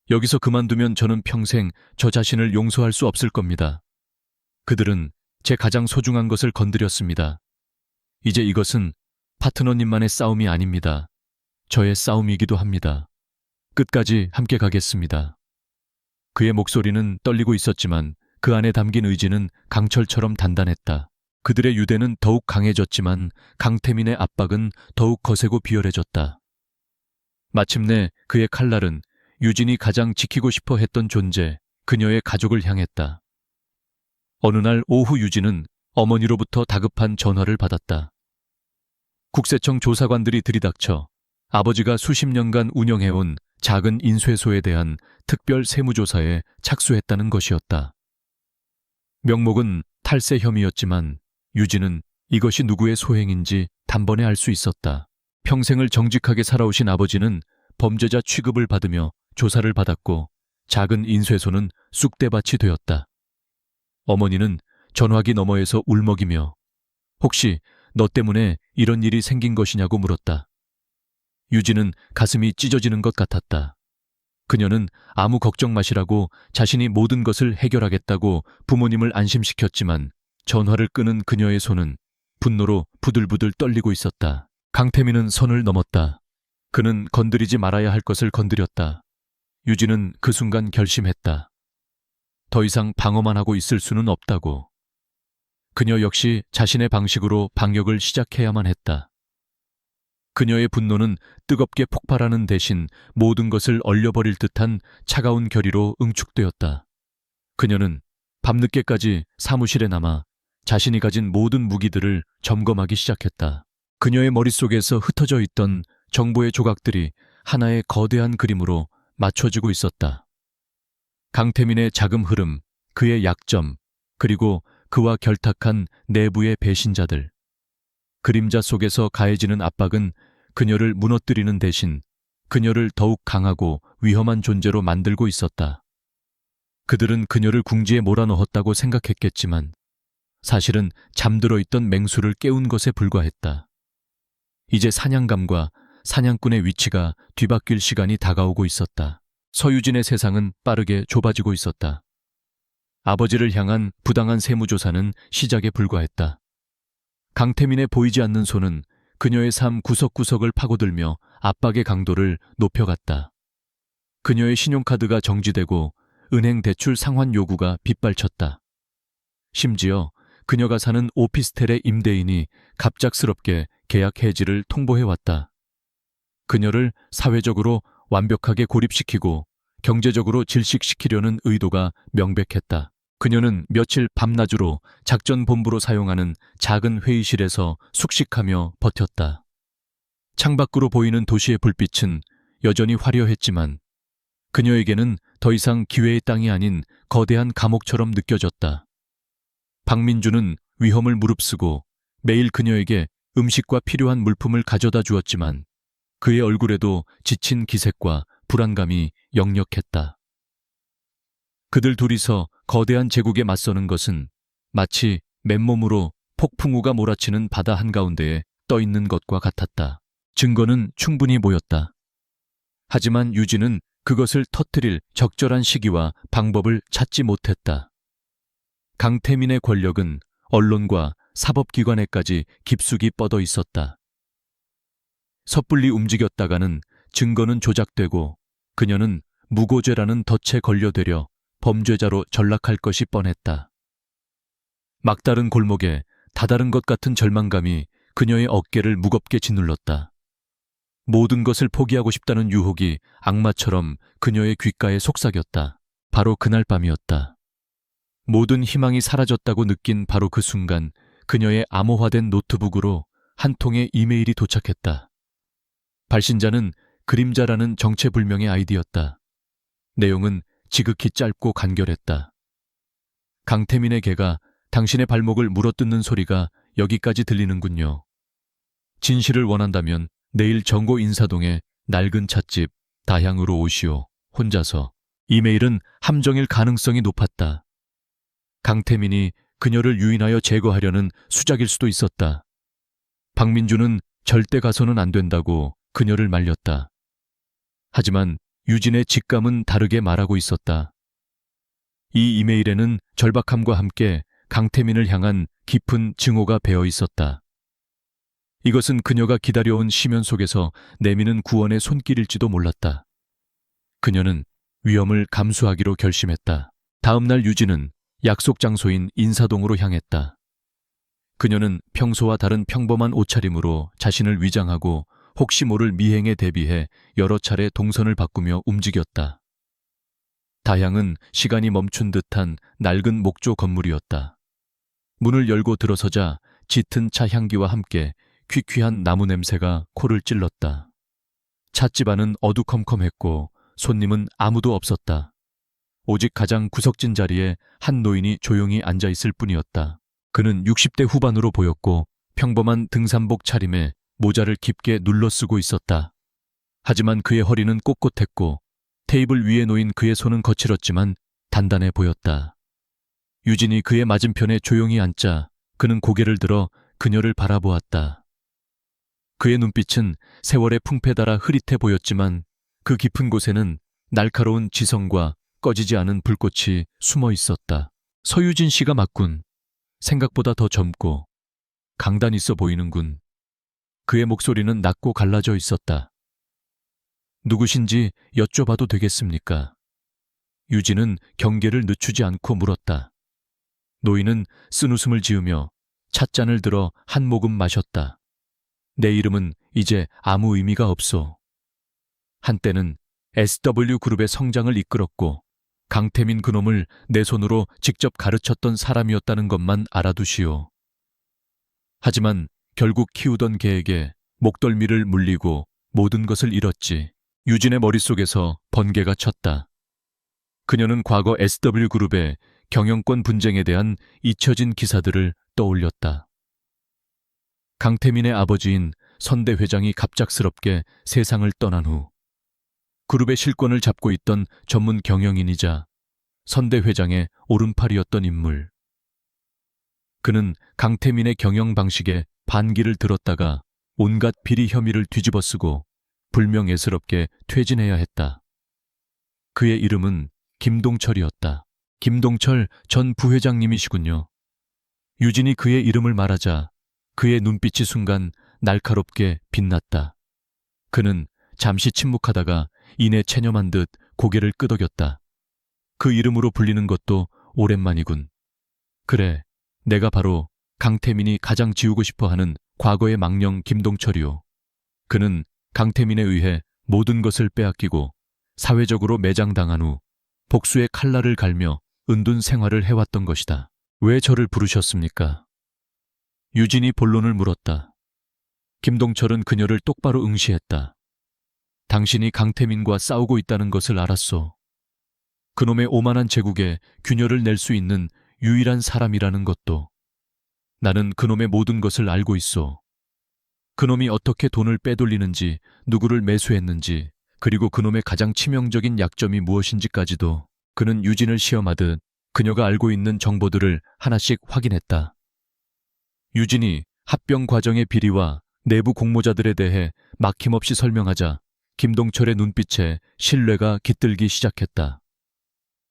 여기서 그만두면 저는 평생 저 자신을 용서할 수 없을 겁니다. 그들은 제 가장 소중한 것을 건드렸습니다. 이제 이것은 파트너님만의 싸움이 아닙니다. 저의 싸움이기도 합니다. 끝까지 함께 가겠습니다. 그의 목소리는 떨리고 있었지만 그 안에 담긴 의지는 강철처럼 단단했다. 그들의 유대는 더욱 강해졌지만 강태민의 압박은 더욱 거세고 비열해졌다. 마침내 그의 칼날은 유진이 가장 지키고 싶어 했던 존재, 그녀의 가족을 향했다. 어느 날 오후 유진은 어머니로부터 다급한 전화를 받았다. 국세청 조사관들이 들이닥쳐 아버지가 수십 년간 운영해온 작은 인쇄소에 대한 특별 세무조사에 착수했다는 것이었다. 명목은 탈세 혐의였지만 유진은 이것이 누구의 소행인지 단번에 알 수 있었다. 평생을 정직하게 살아오신 아버지는 범죄자 취급을 받으며 조사를 받았고 작은 인쇄소는 쑥대밭이 되었다. 어머니는 전화기 너머에서 울먹이며 혹시 너 때문에 이런 일이 생긴 것이냐고 물었다. 유진은 가슴이 찢어지는 것 같았다. 그녀는 아무 걱정 마시라고 자신이 모든 것을 해결하겠다고 부모님을 안심시켰지만 전화를 끄는 그녀의 손은 분노로 부들부들 떨리고 있었다. 강태민은 선을 넘었다. 그는 건드리지 말아야 할 것을 건드렸다. 유진은 그 순간 결심했다. 더 이상 방어만 하고 있을 수는 없다고. 그녀 역시 자신의 방식으로 방역을 시작해야만 했다. 그녀의 분노는 뜨겁게 폭발하는 대신 모든 것을 얼려버릴 듯한 차가운 결의로 응축되었다. 그녀는 밤늦게까지 사무실에 남아 자신이 가진 모든 무기들을 점검하기 시작했다. 그녀의 머릿속에서 흩어져 있던 정보의 조각들이 하나의 거대한 그림으로 맞춰지고 있었다. 강태민의 자금 흐름, 그의 약점, 그리고 그와 결탁한 내부의 배신자들. 그림자 속에서 가해지는 압박은 그녀를 무너뜨리는 대신 그녀를 더욱 강하고 위험한 존재로 만들고 있었다. 그들은 그녀를 궁지에 몰아넣었다고 생각했겠지만 사실은 잠들어 있던 맹수를 깨운 것에 불과했다. 이제 사냥감과 사냥꾼의 위치가 뒤바뀔 시간이 다가오고 있었다. 서유진의 세상은 빠르게 좁아지고 있었다. 아버지를 향한 부당한 세무조사는 시작에 불과했다. 강태민의 보이지 않는 손은 그녀의 삶 구석구석을 파고들며 압박의 강도를 높여갔다. 그녀의 신용카드가 정지되고 은행 대출 상환 요구가 빗발쳤다. 심지어 그녀가 사는 오피스텔의 임대인이 갑작스럽게 계약 해지를 통보해왔다. 그녀를 사회적으로 완벽하게 고립시키고 경제적으로 질식시키려는 의도가 명백했다. 그녀는 며칠 밤낮으로 작전본부로 사용하는 작은 회의실에서 숙식하며 버텼다. 창밖으로 보이는 도시의 불빛은 여전히 화려했지만 그녀에게는 더 이상 기회의 땅이 아닌 거대한 감옥처럼 느껴졌다. 박민주는 위험을 무릅쓰고 매일 그녀에게 음식과 필요한 물품을 가져다 주었지만 그의 얼굴에도 지친 기색과 불안감이 역력했다. 그들 둘이서 거대한 제국에 맞서는 것은 마치 맨몸으로 폭풍우가 몰아치는 바다 한가운데에 떠 있는 것과 같았다. 증거는 충분히 보였다. 하지만 유진은 그것을 터뜨릴 적절한 시기와 방법을 찾지 못했다. 강태민의 권력은 언론과 사법기관에까지 깊숙이 뻗어 있었다. 섣불리 움직였다가는 증거는 조작되고 그녀는 무고죄라는 덫에 걸려들여 범죄자로 전락할 것이 뻔했다. 막다른 골목에 다다른 것 같은 절망감이 그녀의 어깨를 무겁게 짓눌렀다. 모든 것을 포기하고 싶다는 유혹이 악마처럼 그녀의 귓가에 속삭였다. 바로 그날 밤이었다. 모든 희망이 사라졌다고 느낀 바로 그 순간 그녀의 암호화된 노트북으로 한 통의 이메일이 도착했다. 발신자는 그림자라는 정체불명의 아이디였다. 내용은 지극히 짧고 간결했다. 강태민의 개가 당신의 발목을 물어뜯는 소리가 여기까지 들리는군요. 진실을 원한다면 내일 정고 인사동의 낡은 찻집 다향으로 오시오. 혼자서. 이메일은 함정일 가능성이 높았다. 강태민이 그녀를 유인하여 제거하려는 수작일 수도 있었다. 박민주는 절대 가서는 안 된다고 그녀를 말렸다. 하지만 유진의 직감은 다르게 말하고 있었다. 이 이메일에는 절박함과 함께 강태민을 향한 깊은 증오가 배어 있었다. 이것은 그녀가 기다려온 심연 속에서 내미는 구원의 손길일지도 몰랐다. 그녀는 위험을 감수하기로 결심했다. 다음 날 유진은 약속 장소인 인사동으로 향했다. 그녀는 평소와 다른 평범한 옷차림으로 자신을 위장하고 혹시 모를 미행에 대비해 여러 차례 동선을 바꾸며 움직였다. 다향은 시간이 멈춘 듯한 낡은 목조 건물이었다. 문을 열고 들어서자 짙은 차 향기와 함께 퀴퀴한 나무 냄새가 코를 찔렀다. 찻집 안은 어두컴컴했고 손님은 아무도 없었다. 오직 가장 구석진 자리에 한 노인이 조용히 앉아 있을 뿐이었다. 그는 60대 후반으로 보였고 평범한 등산복 차림에 모자를 깊게 눌러 쓰고 있었다. 하지만 그의 허리는 꼿꼿했고 테이블 위에 놓인 그의 손은 거칠었지만 단단해 보였다. 유진이 그의 맞은편에 조용히 앉자 그는 고개를 들어 그녀를 바라보았다. 그의 눈빛은 세월의 풍패 달아 흐릿해 보였지만 그 깊은 곳에는 날카로운 지성과 꺼지지 않은 불꽃이 숨어 있었다. 서유진 씨가 맞군. 생각보다 더 젊고 강단 있어 보이는군. 그의 목소리는 낮고 갈라져 있었다. 누구신지 여쭤봐도 되겠습니까? 유진은 경계를 늦추지 않고 물었다. 노인은 쓴웃음을 지으며 찻잔을 들어 한 모금 마셨다. 내 이름은 이제 아무 의미가 없소. 한때는 SW그룹의 성장을 이끌었고 강태민 그놈을 내 손으로 직접 가르쳤던 사람이었다는 것만 알아두시오. 하지만 결국 키우던 개에게 목덜미를 물리고 모든 것을 잃었지. 유진의 머릿속에서 번개가 쳤다. 그녀는 과거 SW그룹의 경영권 분쟁에 대한 잊혀진 기사들을 떠올렸다. 강태민의 아버지인 선대 회장이 갑작스럽게 세상을 떠난 후 그룹의 실권을 잡고 있던 전문 경영인이자 선대 회장의 오른팔이었던 인물. 그는 강태민의 경영 방식에 반기를 들었다가 온갖 비리 혐의를 뒤집어쓰고 불명예스럽게 퇴진해야 했다. 그의 이름은 김동철이었다. 김동철 전 부회장님이시군요. 유진이 그의 이름을 말하자 그의 눈빛이 순간 날카롭게 빛났다. 그는 잠시 침묵하다가 이내 체념한 듯 고개를 끄덕였다. 그 이름으로 불리는 것도 오랜만이군. 그래, 내가 바로 강태민이 가장 지우고 싶어하는 과거의 망령 김동철이오. 그는 강태민에 의해 모든 것을 빼앗기고 사회적으로 매장당한 후 복수의 칼날을 갈며 은둔 생활을 해왔던 것이다. 왜 저를 부르셨습니까? 유진이 본론을 물었다. 김동철은 그녀를 똑바로 응시했다. 당신이 강태민과 싸우고 있다는 것을 알았소. 그놈의 오만한 제국에 균열을 낼 수 있는 유일한 사람이라는 것도. 나는 그놈의 모든 것을 알고 있소. 그놈이 어떻게 돈을 빼돌리는지, 누구를 매수했는지, 그리고 그놈의 가장 치명적인 약점이 무엇인지까지도. 그는 유진을 시험하듯 그녀가 알고 있는 정보들을 하나씩 확인했다. 유진이 합병 과정의 비리와 내부 공모자들에 대해 막힘없이 설명하자 김동철의 눈빛에 신뢰가 깃들기 시작했다.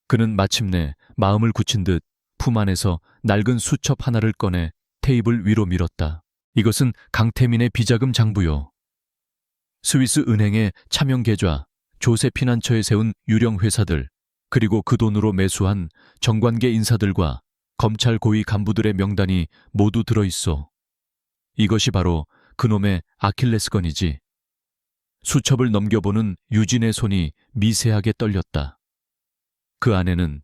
그는 마침내 마음을 굳힌 듯 품 안에서 낡은 수첩 하나를 꺼내 테이블 위로 밀었다. 이것은 강태민의 비자금 장부요. 스위스 은행의 차명 계좌, 조세 피난처에 세운 유령 회사들, 그리고 그 돈으로 매수한 정관계 인사들과 검찰 고위 간부들의 명단이 모두 들어있어. 이것이 바로 그놈의 아킬레스건이지. 수첩을 넘겨보는 유진의 손이 미세하게 떨렸다. 그 안에는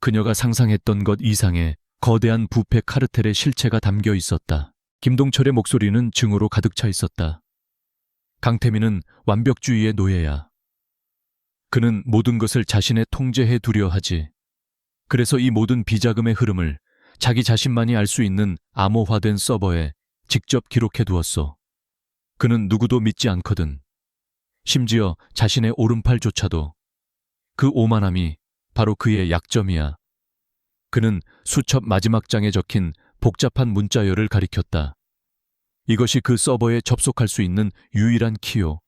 그녀가 상상했던 것 이상의 거대한 부패 카르텔의 실체가 담겨 있었다. 김동철의 목소리는 증오로 가득 차 있었다. 강태민은 완벽주의의 노예야. 그는 모든 것을 자신의 통제해 두려 하지. 그래서 이 모든 비자금의 흐름을 자기 자신만이 알 수 있는 암호화된 서버에 직접 기록해 두었어. 그는 누구도 믿지 않거든. 심지어 자신의 오른팔조차도. 그 오만함이 바로 그의 약점이야. 그는 수첩 마지막 장에 적힌 복잡한 문자열을 가리켰다. 이것이 그 서버에 접속할 수 있는 유일한 키요.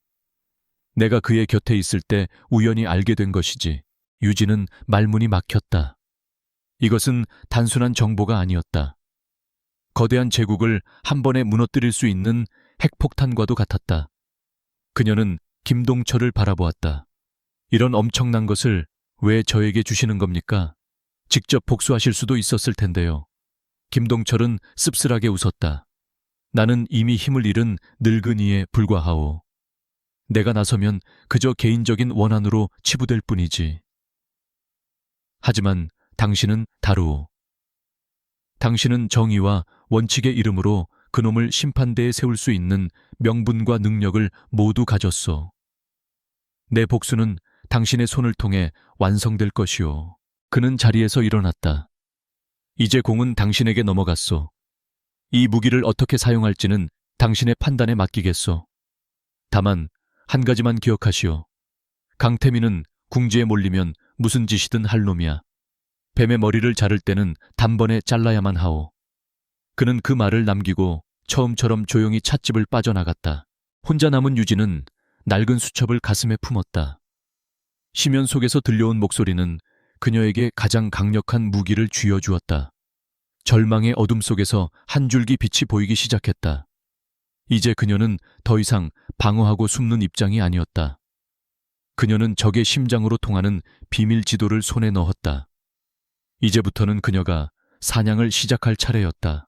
내가 그의 곁에 있을 때 우연히 알게 된 것이지. 유진은 말문이 막혔다. 이것은 단순한 정보가 아니었다. 거대한 제국을 한 번에 무너뜨릴 수 있는 핵폭탄과도 같았다. 그녀는 김동철을 바라보았다. 이런 엄청난 것을 왜 저에게 주시는 겁니까? 직접 복수하실 수도 있었을 텐데요. 김동철은 씁쓸하게 웃었다. 나는 이미 힘을 잃은 늙은이에 불과하오. 내가 나서면 그저 개인적인 원한으로 치부될 뿐이지. 하지만 당신은 다르오. 당신은 정의와 원칙의 이름으로 그놈을 심판대에 세울 수 있는 명분과 능력을 모두 가졌소. 내 복수는 당신의 손을 통해 완성될 것이오. 그는 자리에서 일어났다. 이제 공은 당신에게 넘어갔소. 이 무기를 어떻게 사용할지는 당신의 판단에 맡기겠소. 다만 한 가지만 기억하시오. 강태민은 궁지에 몰리면 무슨 짓이든 할 놈이야. 뱀의 머리를 자를 때는 단번에 잘라야만 하오. 그는 그 말을 남기고 처음처럼 조용히 찻집을 빠져나갔다. 혼자 남은 유진은 낡은 수첩을 가슴에 품었다. 심연 속에서 들려온 목소리는 그녀에게 가장 강력한 무기를 쥐어주었다. 절망의 어둠 속에서 한 줄기 빛이 보이기 시작했다. 이제 그녀는 더 이상 방어하고 숨는 입장이 아니었다. 그녀는 적의 심장으로 통하는 비밀 지도를 손에 넣었다. 이제부터는 그녀가 사냥을 시작할 차례였다.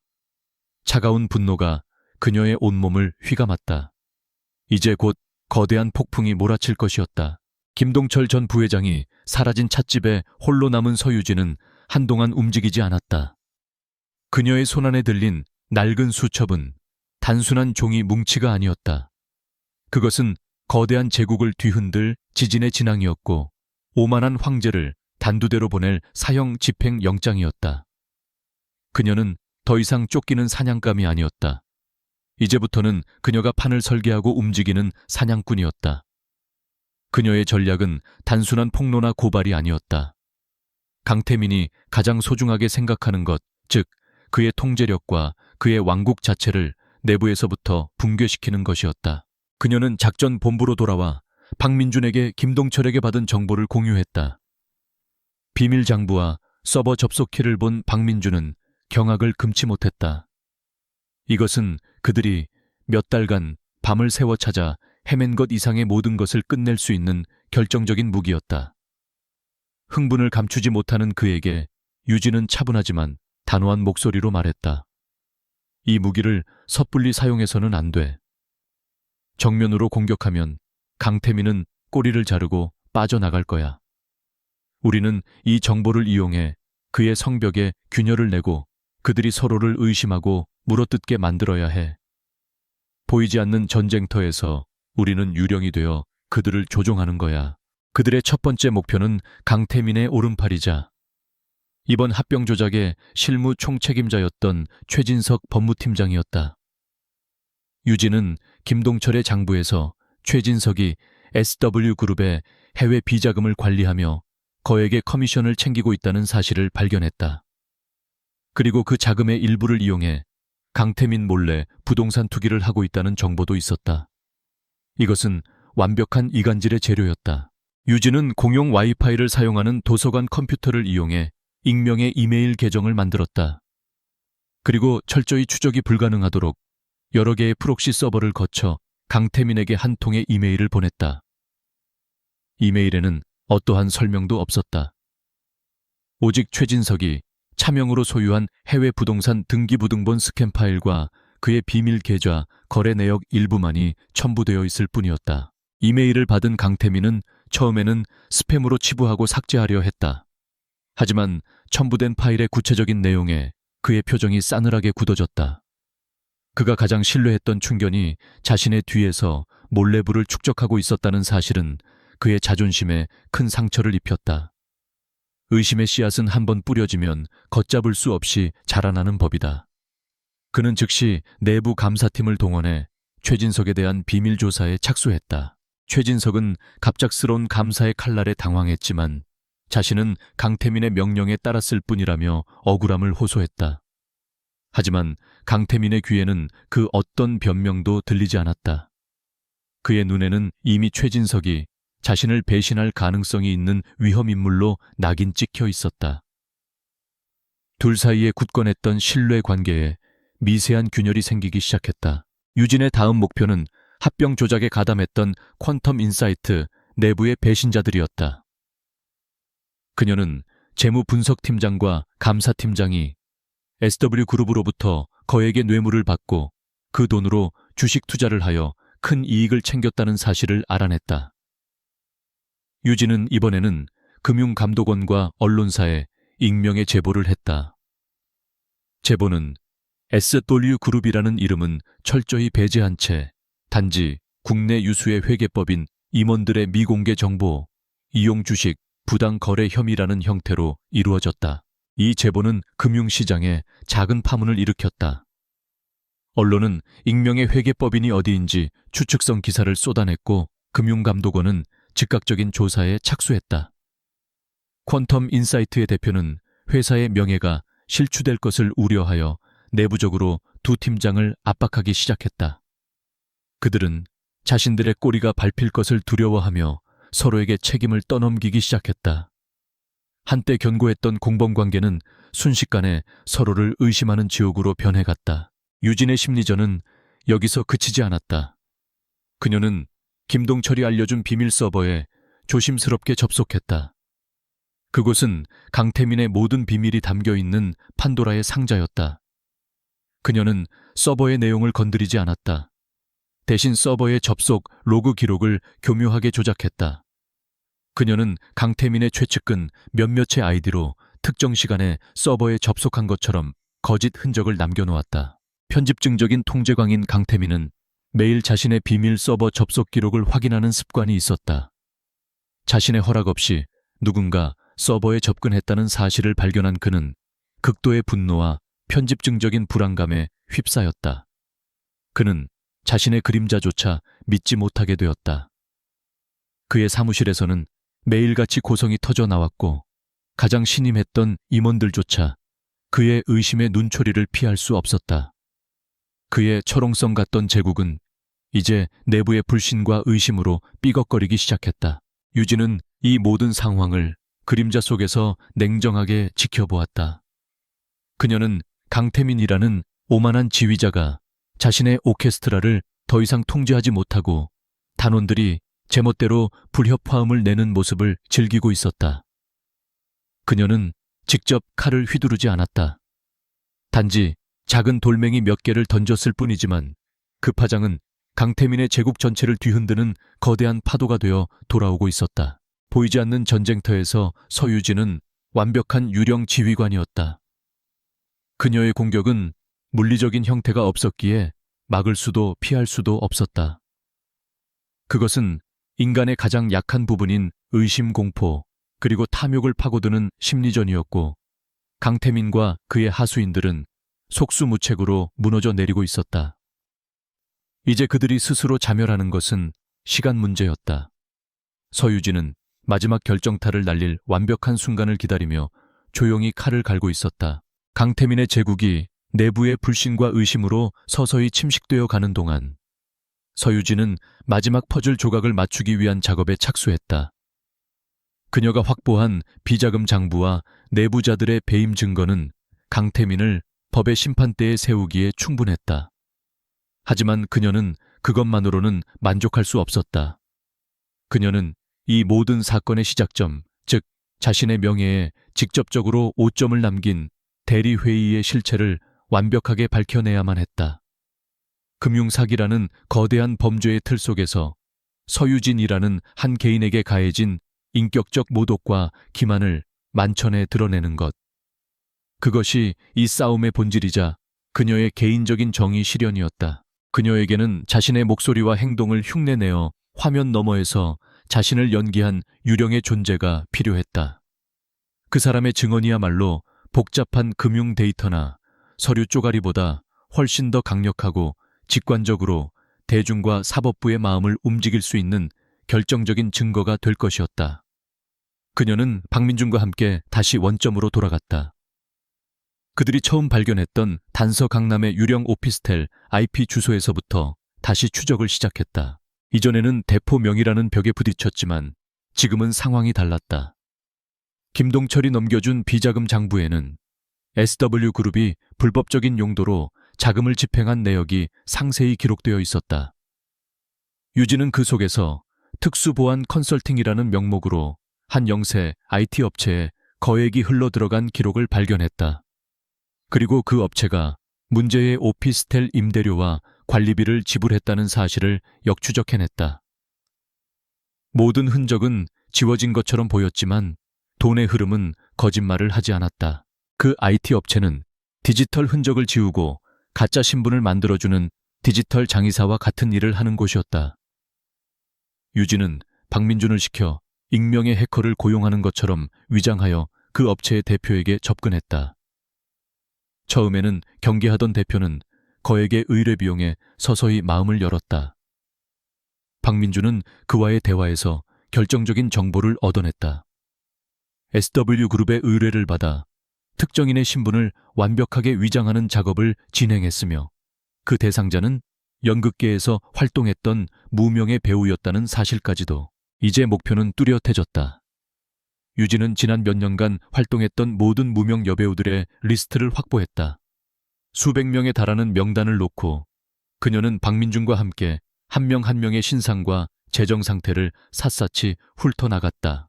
차가운 분노가 그녀의 온몸을 휘감았다. 이제 곧 거대한 폭풍이 몰아칠 것이었다. 김동철 전 부회장이 사라진 찻집에 홀로 남은 서유진은 한동안 움직이지 않았다. 그녀의 손안에 들린 낡은 수첩은 단순한 종이 뭉치가 아니었다. 그것은 거대한 제국을 뒤흔들 지진의 진앙이었고 오만한 황제를 단두대로 보낼 사형 집행 영장이었다. 그녀는 더 이상 쫓기는 사냥감이 아니었다. 이제부터는 그녀가 판을 설계하고 움직이는 사냥꾼이었다. 그녀의 전략은 단순한 폭로나 고발이 아니었다. 강태민이 가장 소중하게 생각하는 것, 즉 그의 통제력과 그의 왕국 자체를 내부에서부터 붕괴시키는 것이었다. 그녀는 작전 본부로 돌아와 박민준에게 김동철에게 받은 정보를 공유했다. 비밀 장부와 서버 접속키를 본 박민준은 경악을 금치 못했다. 이것은 그들이 몇 달간 밤을 새워 찾아 헤맨 것 이상의 모든 것을 끝낼 수 있는 결정적인 무기였다. 흥분을 감추지 못하는 그에게 유진은 차분하지만 단호한 목소리로 말했다. 이 무기를 섣불리 사용해서는 안 돼. 정면으로 공격하면 강태민은 꼬리를 자르고 빠져나갈 거야. 우리는 이 정보를 이용해 그의 성벽에 균열을 내고 그들이 서로를 의심하고 물어뜯게 만들어야 해. 보이지 않는 전쟁터에서 우리는 유령이 되어 그들을 조종하는 거야. 그들의 첫 번째 목표는 강태민의 오른팔이자 이번 합병 조작의 실무 총책임자였던 최진석 법무팀장이었다. 유진은 김동철의 장부에서 최진석이 SW그룹의 해외 비자금을 관리하며 거액의 커미션을 챙기고 있다는 사실을 발견했다. 그리고 그 자금의 일부를 이용해 강태민 몰래 부동산 투기를 하고 있다는 정보도 있었다. 이것은 완벽한 이간질의 재료였다. 유진은 공용 와이파이를 사용하는 도서관 컴퓨터를 이용해 익명의 이메일 계정을 만들었다. 그리고 철저히 추적이 불가능하도록 여러 개의 프록시 서버를 거쳐 강태민에게 한 통의 이메일을 보냈다. 이메일에는 어떠한 설명도 없었다. 오직 최진석이 차명으로 소유한 해외 부동산 등기부등본 스캔 파일과 그의 비밀 계좌, 거래 내역 일부만이 첨부되어 있을 뿐이었다. 이메일을 받은 강태민은 처음에는 스팸으로 치부하고 삭제하려 했다. 하지만 첨부된 파일의 구체적인 내용에 그의 표정이 싸늘하게 굳어졌다. 그가 가장 신뢰했던 충견이 자신의 뒤에서 몰래 부를 축적하고 있었다는 사실은 그의 자존심에 큰 상처를 입혔다. 의심의 씨앗은 한번 뿌려지면 걷잡을 수 없이 자라나는 법이다. 그는 즉시 내부 감사팀을 동원해 최진석에 대한 비밀 조사에 착수했다. 최진석은 갑작스러운 감사의 칼날에 당황했지만 자신은 강태민의 명령에 따랐을 뿐이라며 억울함을 호소했다. 하지만 강태민의 귀에는 그 어떤 변명도 들리지 않았다. 그의 눈에는 이미 최진석이 자신을 배신할 가능성이 있는 위험인물로 낙인 찍혀 있었다. 둘 사이에 굳건했던 신뢰 관계에 미세한 균열이 생기기 시작했다. 유진의 다음 목표는 합병 조작에 가담했던 퀀텀 인사이트 내부의 배신자들이었다. 그녀는 재무 분석팀장과 감사팀장이 SW그룹으로부터 거액의 뇌물을 받고 그 돈으로 주식 투자를 하여 큰 이익을 챙겼다는 사실을 알아냈다. 유진은 이번에는 금융감독원과 언론사에 익명의 제보를 했다. 제보는 SW그룹이라는 이름은 철저히 배제한 채 단지 국내 유수의 회계법인 임원들의 미공개 정보, 이용 주식, 부당 거래 혐의라는 형태로 이루어졌다. 이 제보는 금융시장에 작은 파문을 일으켰다. 언론은 익명의 회계법인이 어디인지 추측성 기사를 쏟아냈고 금융감독원은 즉각적인 조사에 착수했다. 퀀텀 인사이트의 대표는 회사의 명예가 실추될 것을 우려하여 내부적으로 두 팀장을 압박하기 시작했다. 그들은 자신들의 꼬리가 밟힐 것을 두려워하며 서로에게 책임을 떠넘기기 시작했다. 한때 견고했던 공범관계는 순식간에 서로를 의심하는 지옥으로 변해갔다. 유진의 심리전은 여기서 그치지 않았다. 그녀는 김동철이 알려준 비밀 서버에 조심스럽게 접속했다. 그곳은 강태민의 모든 비밀이 담겨있는 판도라의 상자였다. 그녀는 서버의 내용을 건드리지 않았다. 대신 서버의 접속 로그 기록을 교묘하게 조작했다. 그녀는 강태민의 최측근 몇몇의 아이디로 특정 시간에 서버에 접속한 것처럼 거짓 흔적을 남겨놓았다. 편집증적인 통제광인 강태민은 매일 자신의 비밀 서버 접속 기록을 확인하는 습관이 있었다. 자신의 허락 없이 누군가 서버에 접근했다는 사실을 발견한 그는 극도의 분노와 편집증적인 불안감에 휩싸였다. 그는 자신의 그림자조차 믿지 못하게 되었다. 그의 사무실에서는 매일같이 고성이 터져 나왔고 가장 신임했던 임원들조차 그의 의심의 눈초리를 피할 수 없었다. 그의 철옹성 같던 제국은 이제 내부의 불신과 의심으로 삐걱거리기 시작했다. 유진은 이 모든 상황을 그림자 속에서 냉정하게 지켜보았다. 그녀는 강태민이라는 오만한 지휘자가 자신의 오케스트라를 더 이상 통제하지 못하고 단원들이 제멋대로 불협화음을 내는 모습을 즐기고 있었다. 그녀는 직접 칼을 휘두르지 않았다. 단지 작은 돌멩이 몇 개를 던졌을 뿐이지만 그 파장은 강태민의 제국 전체를 뒤흔드는 거대한 파도가 되어 돌아오고 있었다. 보이지 않는 전쟁터에서 서유진은 완벽한 유령 지휘관이었다. 그녀의 공격은 물리적인 형태가 없었기에 막을 수도 피할 수도 없었다. 그것은 인간의 가장 약한 부분인 의심 공포 그리고 탐욕을 파고드는 심리전이었고 강태민과 그의 하수인들은 속수무책으로 무너져 내리고 있었다. 이제 그들이 스스로 자멸하는 것은 시간 문제였다. 서유진은 마지막 결정타를 날릴 완벽한 순간을 기다리며 조용히 칼을 갈고 있었다. 강태민의 제국이 내부의 불신과 의심으로 서서히 침식되어 가는 동안 서유진은 마지막 퍼즐 조각을 맞추기 위한 작업에 착수했다. 그녀가 확보한 비자금 장부와 내부자들의 배임 증거는 강태민을 법의 심판대에 세우기에 충분했다. 하지만 그녀는 그것만으로는 만족할 수 없었다. 그녀는 이 모든 사건의 시작점, 즉 자신의 명예에 직접적으로 오점을 남긴 대리회의의 실체를 완벽하게 밝혀내야만 했다. 금융사기라는 거대한 범죄의 틀 속에서 서유진이라는 한 개인에게 가해진 인격적 모독과 기만을 만천에 드러내는 것. 그것이 이 싸움의 본질이자 그녀의 개인적인 정의 실현이었다. 그녀에게는 자신의 목소리와 행동을 흉내내어 화면 너머에서 자신을 연기한 유령의 존재가 필요했다. 그 사람의 증언이야말로 복잡한 금융 데이터나 서류 쪼가리보다 훨씬 더 강력하고 직관적으로 대중과 사법부의 마음을 움직일 수 있는 결정적인 증거가 될 것이었다. 그녀는 박민준과 함께 다시 원점으로 돌아갔다. 그들이 처음 발견했던 단서 강남의 유령 오피스텔 IP 주소에서부터 다시 추적을 시작했다. 이전에는 대포명이라는 벽에 부딪혔지만 지금은 상황이 달랐다. 김동철이 넘겨준 비자금 장부에는 SW그룹이 불법적인 용도로 자금을 집행한 내역이 상세히 기록되어 있었다. 유진은 그 속에서 특수보안 컨설팅이라는 명목으로 한 영세 IT 업체에 거액이 흘러들어간 기록을 발견했다. 그리고 그 업체가 문제의 오피스텔 임대료와 관리비를 지불했다는 사실을 역추적해냈다. 모든 흔적은 지워진 것처럼 보였지만 돈의 흐름은 거짓말을 하지 않았다. 그 IT 업체는 디지털 흔적을 지우고 가짜 신분을 만들어주는 디지털 장의사와 같은 일을 하는 곳이었다. 유진은 박민준을 시켜 익명의 해커를 고용하는 것처럼 위장하여 그 업체의 대표에게 접근했다. 처음에는 경계하던 대표는 거액의 의뢰 비용에 서서히 마음을 열었다. 박민준은 그와의 대화에서 결정적인 정보를 얻어냈다. SW그룹의 의뢰를 받아 특정인의 신분을 완벽하게 위장하는 작업을 진행했으며 그 대상자는 연극계에서 활동했던 무명의 배우였다는 사실까지도. 이제 목표는 뚜렷해졌다. 유진은 지난 몇 년간 활동했던 모든 무명 여배우들의 리스트를 확보했다. 수백 명에 달하는 명단을 놓고 그녀는 박민준과 함께 한 명 한 명의 신상과 재정 상태를 샅샅이 훑어나갔다.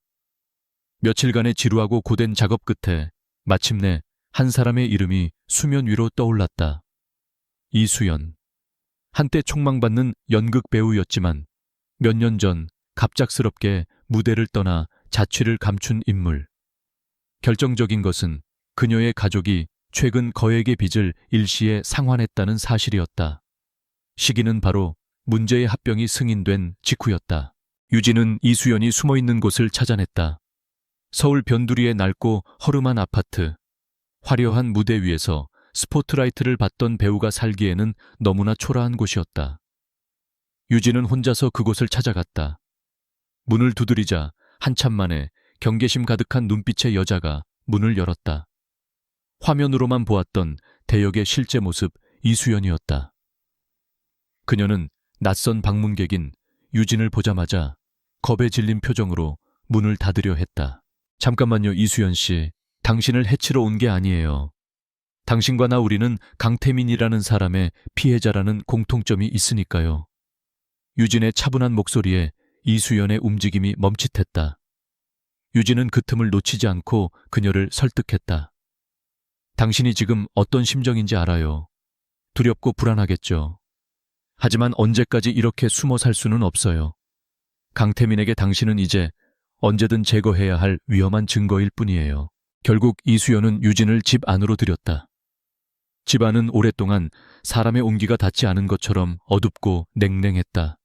며칠간의 지루하고 고된 작업 끝에 마침내 한 사람의 이름이 수면 위로 떠올랐다. 이수연. 한때 촉망받는 연극 배우였지만 몇 년 전 갑작스럽게 무대를 떠나 자취를 감춘 인물. 결정적인 것은 그녀의 가족이 최근 거액의 빚을 일시에 상환했다는 사실이었다. 시기는 바로 문제의 합병이 승인된 직후였다. 유진은 이수연이 숨어있는 곳을 찾아냈다. 서울 변두리의 낡고 허름한 아파트, 화려한 무대 위에서 스포트라이트를 받던 배우가 살기에는 너무나 초라한 곳이었다. 유진은 혼자서 그곳을 찾아갔다. 문을 두드리자 한참 만에 경계심 가득한 눈빛의 여자가 문을 열었다. 화면으로만 보았던 대역의 실제 모습 이수연이었다. 그녀는 낯선 방문객인 유진을 보자마자 겁에 질린 표정으로 문을 닫으려 했다. 잠깐만요, 이수연 씨. 당신을 해치러 온 게 아니에요. 당신과 나 우리는 강태민이라는 사람의 피해자라는 공통점이 있으니까요. 유진의 차분한 목소리에 이수연의 움직임이 멈칫했다. 유진은 그 틈을 놓치지 않고 그녀를 설득했다. 당신이 지금 어떤 심정인지 알아요. 두렵고 불안하겠죠. 하지만 언제까지 이렇게 숨어 살 수는 없어요. 강태민에게 당신은 이제 언제든 제거해야 할 위험한 증거일 뿐이에요. 결국 이수연은 유진을 집 안으로 들였다. 집 안은 오랫동안 사람의 온기가 닿지 않은 것처럼 어둡고 냉랭했다.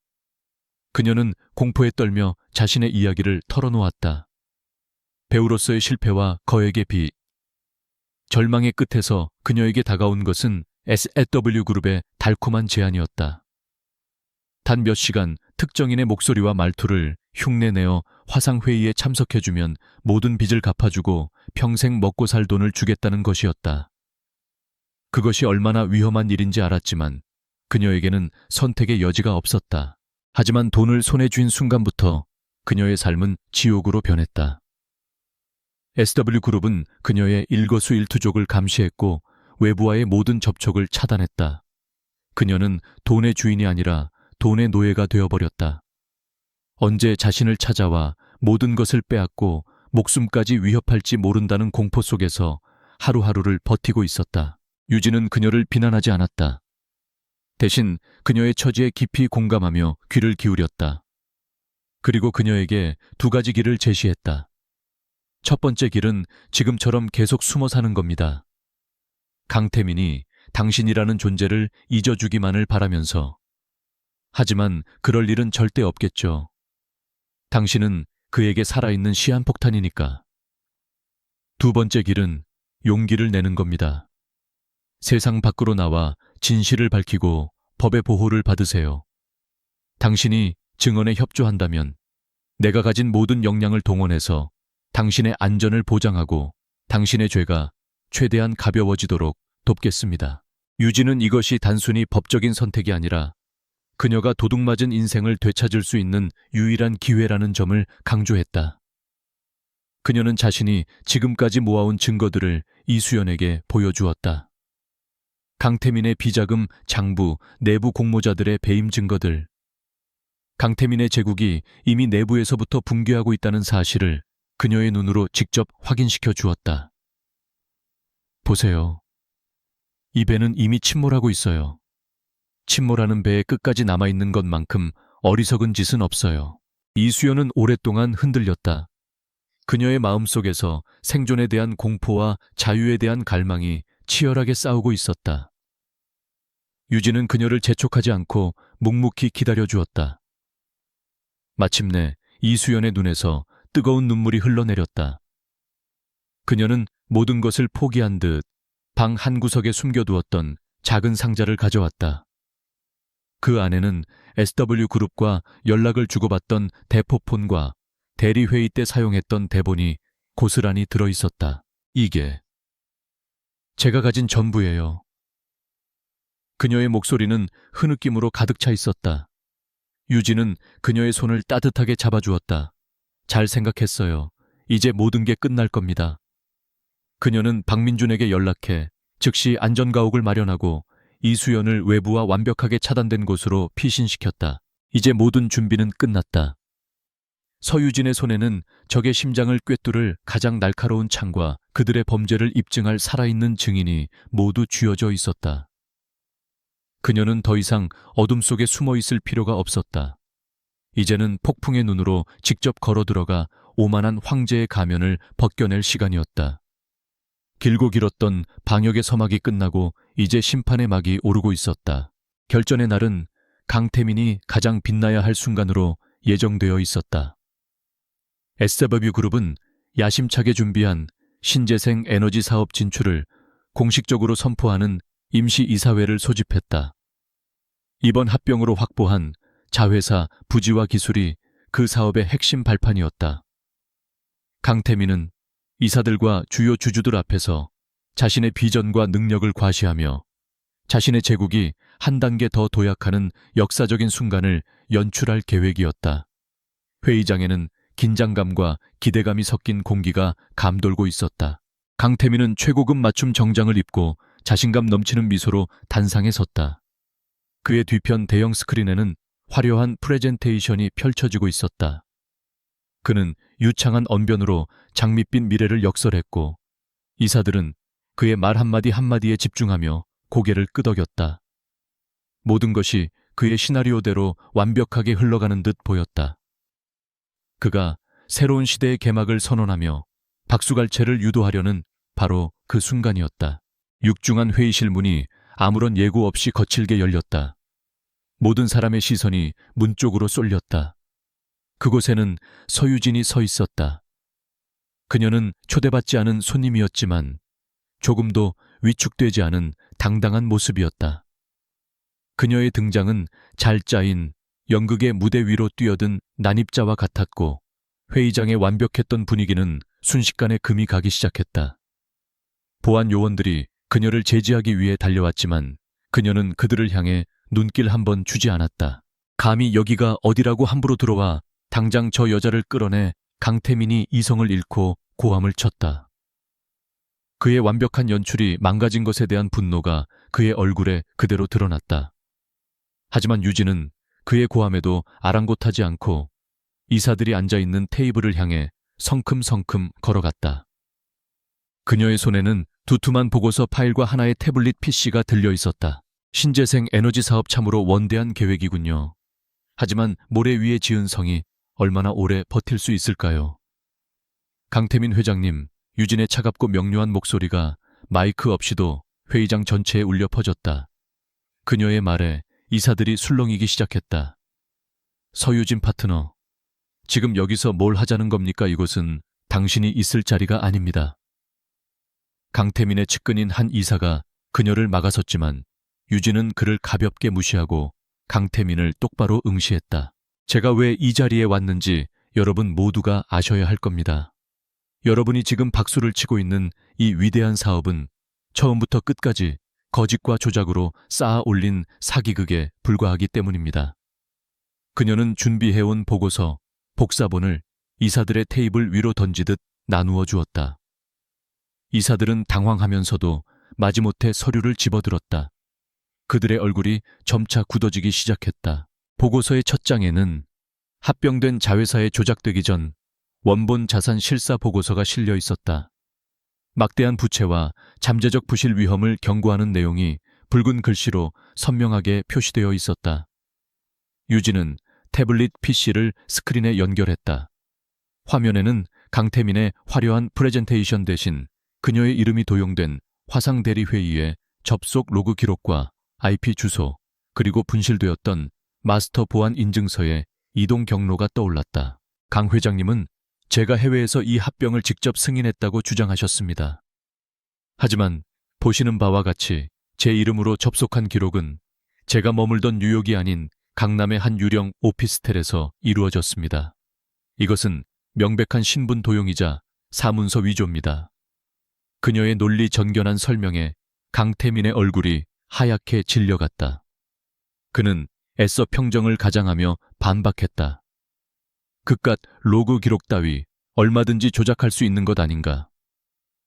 그녀는 공포에 떨며 자신의 이야기를 털어놓았다. 배우로서의 실패와 거액의 빚. 절망의 끝에서 그녀에게 다가온 것은 SW 그룹의 달콤한 제안이었다. 단 몇 시간 특정인의 목소리와 말투를 흉내내어 화상회의에 참석해주면 모든 빚을 갚아주고 평생 먹고 살 돈을 주겠다는 것이었다. 그것이 얼마나 위험한 일인지 알았지만 그녀에게는 선택의 여지가 없었다. 하지만 돈을 손에 쥔 순간부터 그녀의 삶은 지옥으로 변했다. SW그룹은 그녀의 일거수일투족을 감시했고 외부와의 모든 접촉을 차단했다. 그녀는 돈의 주인이 아니라 돈의 노예가 되어버렸다. 언제 자신을 찾아와 모든 것을 빼앗고 목숨까지 위협할지 모른다는 공포 속에서 하루하루를 버티고 있었다. 유진은 그녀를 비난하지 않았다. 대신 그녀의 처지에 깊이 공감하며 귀를 기울였다. 그리고 그녀에게 두 가지 길을 제시했다. 첫 번째 길은 지금처럼 계속 숨어 사는 겁니다. 강태민이 당신이라는 존재를 잊어주기만을 바라면서. 하지만 그럴 일은 절대 없겠죠. 당신은 그에게 살아있는 시한폭탄이니까. 두 번째 길은 용기를 내는 겁니다. 세상 밖으로 나와 진실을 밝히고 법의 보호를 받으세요. 당신이 증언에 협조한다면 내가 가진 모든 역량을 동원해서 당신의 안전을 보장하고 당신의 죄가 최대한 가벼워지도록 돕겠습니다. 유진은 이것이 단순히 법적인 선택이 아니라 그녀가 도둑맞은 인생을 되찾을 수 있는 유일한 기회라는 점을 강조했다. 그녀는 자신이 지금까지 모아온 증거들을 이수연에게 보여주었다. 강태민의 비자금, 장부, 내부 공모자들의 배임 증거들. 강태민의 제국이 이미 내부에서부터 붕괴하고 있다는 사실을 그녀의 눈으로 직접 확인시켜 주었다. 보세요. 이 배는 이미 침몰하고 있어요. 침몰하는 배에 끝까지 남아있는 것만큼 어리석은 짓은 없어요. 이수연은 오랫동안 흔들렸다. 그녀의 마음속에서 생존에 대한 공포와 자유에 대한 갈망이 치열하게 싸우고 있었다. 유진은 그녀를 재촉하지 않고 묵묵히 기다려주었다. 마침내 이수연의 눈에서 뜨거운 눈물이 흘러내렸다. 그녀는 모든 것을 포기한 듯 방 한구석에 숨겨두었던 작은 상자를 가져왔다. 그 안에는 SW그룹과 연락을 주고받던 대포폰과 대리회의 때 사용했던 대본이 고스란히 들어있었다. 이게 제가 가진 전부예요. 그녀의 목소리는 흐느낌으로 가득 차 있었다. 유진은 그녀의 손을 따뜻하게 잡아주었다. 잘 생각했어요. 이제 모든 게 끝날 겁니다. 그녀는 박민준에게 연락해 즉시 안전가옥을 마련하고 이수연을 외부와 완벽하게 차단된 곳으로 피신시켰다. 이제 모든 준비는 끝났다. 서유진의 손에는 적의 심장을 꿰뚫을 가장 날카로운 창과 그들의 범죄를 입증할 살아있는 증인이 모두 쥐어져 있었다. 그녀는 더 이상 어둠 속에 숨어 있을 필요가 없었다. 이제는 폭풍의 눈으로 직접 걸어 들어가 오만한 황제의 가면을 벗겨낼 시간이었다. 길고 길었던 방역의 서막이 끝나고 이제 심판의 막이 오르고 있었다. 결전의 날은 강태민이 가장 빛나야 할 순간으로 예정되어 있었다. SW그룹은 야심차게 준비한 신재생 에너지 사업 진출을 공식적으로 선포하는 임시이사회를 소집했다. 이번 합병으로 확보한 자회사 부지와 기술이 그 사업의 핵심 발판이었다. 강태민은 이사들과 주요 주주들 앞에서 자신의 비전과 능력을 과시하며 자신의 제국이 한 단계 더 도약하는 역사적인 순간을 연출할 계획이었다. 회의장에는 긴장감과 기대감이 섞인 공기가 감돌고 있었다. 강태민은 최고급 맞춤 정장을 입고 자신감 넘치는 미소로 단상에 섰다. 그의 뒤편 대형 스크린에는 화려한 프레젠테이션이 펼쳐지고 있었다. 그는 유창한 언변으로 장밋빛 미래를 역설했고 이사들은 그의 말 한마디 한마디에 집중하며 고개를 끄덕였다. 모든 것이 그의 시나리오대로 완벽하게 흘러가는 듯 보였다. 그가 새로운 시대의 개막을 선언하며 박수갈채를 유도하려는 바로 그 순간이었다. 육중한 회의실 문이 아무런 예고 없이 거칠게 열렸다. 모든 사람의 시선이 문 쪽으로 쏠렸다. 그곳에는 서유진이 서 있었다. 그녀는 초대받지 않은 손님이었지만 조금도 위축되지 않은 당당한 모습이었다. 그녀의 등장은 잘 짜인 연극의 무대 위로 뛰어든 난입자와 같았고 회의장의 완벽했던 분위기는 순식간에 금이 가기 시작했다. 보안 요원들이 그녀를 제지하기 위해 달려왔지만 그녀는 그들을 향해 눈길 한 번 주지 않았다. 감히 여기가 어디라고 함부로 들어와 당장 저 여자를 끌어내. 강태민이 이성을 잃고 고함을 쳤다. 그의 완벽한 연출이 망가진 것에 대한 분노가 그의 얼굴에 그대로 드러났다. 하지만 유진은 그의 고함에도 아랑곳하지 않고 이사들이 앉아있는 테이블을 향해 성큼성큼 걸어갔다. 그녀의 손에는 두툼한 보고서 파일과 하나의 태블릿 PC가 들려 있었다. 신재생 에너지 사업 참으로 원대한 계획이군요. 하지만 모래 위에 지은 성이 얼마나 오래 버틸 수 있을까요? 강태민 회장님, 유진의 차갑고 명료한 목소리가 마이크 없이도 회의장 전체에 울려 퍼졌다. 그녀의 말에 이사들이 술렁이기 시작했다. 서유진 파트너, 지금 여기서 뭘 하자는 겁니까? 이곳은 당신이 있을 자리가 아닙니다. 강태민의 측근인 한 이사가 그녀를 막아섰지만 유진은 그를 가볍게 무시하고 강태민을 똑바로 응시했다. 제가 왜 이 자리에 왔는지 여러분 모두가 아셔야 할 겁니다. 여러분이 지금 박수를 치고 있는 이 위대한 사업은 처음부터 끝까지 거짓과 조작으로 쌓아 올린 사기극에 불과하기 때문입니다. 그녀는 준비해온 보고서, 복사본을 이사들의 테이블 위로 던지듯 나누어 주었다. 이사들은 당황하면서도 마지못해 서류를 집어들었다. 그들의 얼굴이 점차 굳어지기 시작했다. 보고서의 첫 장에는 합병된 자회사에 조작되기 전 원본 자산 실사 보고서가 실려 있었다. 막대한 부채와 잠재적 부실 위험을 경고하는 내용이 붉은 글씨로 선명하게 표시되어 있었다. 유진은 태블릿 PC를 스크린에 연결했다. 화면에는 강태민의 화려한 프레젠테이션 대신 그녀의 이름이 도용된 화상대리회의의 접속 로그 기록과 IP 주소, 그리고 분실되었던 마스터 보안 인증서의 이동 경로가 떠올랐다. 강 회장님은 제가 해외에서 이 합병을 직접 승인했다고 주장하셨습니다. 하지만 보시는 바와 같이 제 이름으로 접속한 기록은 제가 머물던 뉴욕이 아닌 강남의 한 유령 오피스텔에서 이루어졌습니다. 이것은 명백한 신분 도용이자 사문서 위조입니다. 그녀의 논리 전견한 설명에 강태민의 얼굴이 하얗게 질려갔다. 그는 애써 평정을 가장하며 반박했다. 그깟 로그 기록 따위 얼마든지 조작할 수 있는 것 아닌가.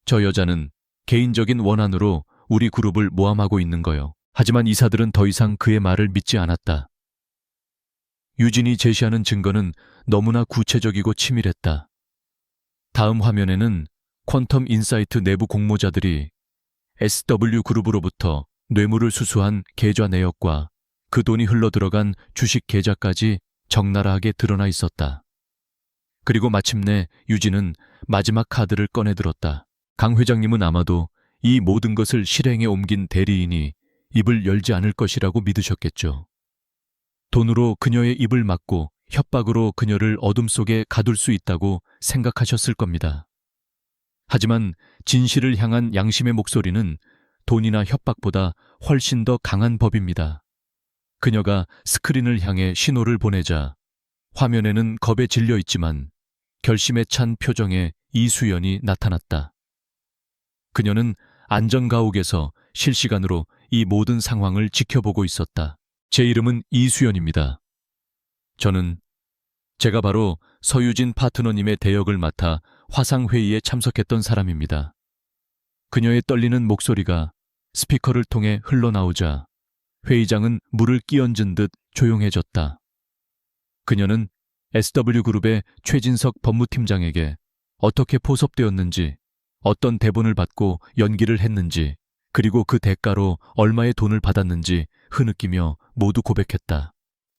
저 여자는 개인적인 원한으로 우리 그룹을 모함하고 있는 거요. 하지만 이사들은 더 이상 그의 말을 믿지 않았다. 유진이 제시하는 증거는 너무나 구체적이고 치밀했다. 다음 화면에는 퀀텀 인사이트 내부 공모자들이 SW 그룹으로부터 뇌물을 수수한 계좌 내역과 그 돈이 흘러들어간 주식 계좌까지 적나라하게 드러나 있었다. 그리고 마침내 유진은 마지막 카드를 꺼내들었다. 강 회장님은 아마도 이 모든 것을 실행에 옮긴 대리인이 입을 열지 않을 것이라고 믿으셨겠죠. 돈으로 그녀의 입을 막고 협박으로 그녀를 어둠 속에 가둘 수 있다고 생각하셨을 겁니다. 하지만 진실을 향한 양심의 목소리는 돈이나 협박보다 훨씬 더 강한 법입니다. 그녀가 스크린을 향해 신호를 보내자 화면에는 겁에 질려 있지만 결심에 찬 표정의 이수연이 나타났다. 그녀는 안전가옥에서 실시간으로 이 모든 상황을 지켜보고 있었다. 제 이름은 이수연입니다. 제가 바로 서유진 파트너님의 대역을 맡아 화상회의에 참석했던 사람입니다. 그녀의 떨리는 목소리가 스피커를 통해 흘러나오자 회의장은 물을 끼얹은 듯 조용해졌다. 그녀는 SW그룹의 최진석 법무팀장에게 어떻게 포섭되었는지, 어떤 대본을 받고 연기를 했는지, 그리고 그 대가로 얼마의 돈을 받았는지 흐느끼며 모두 고백했다.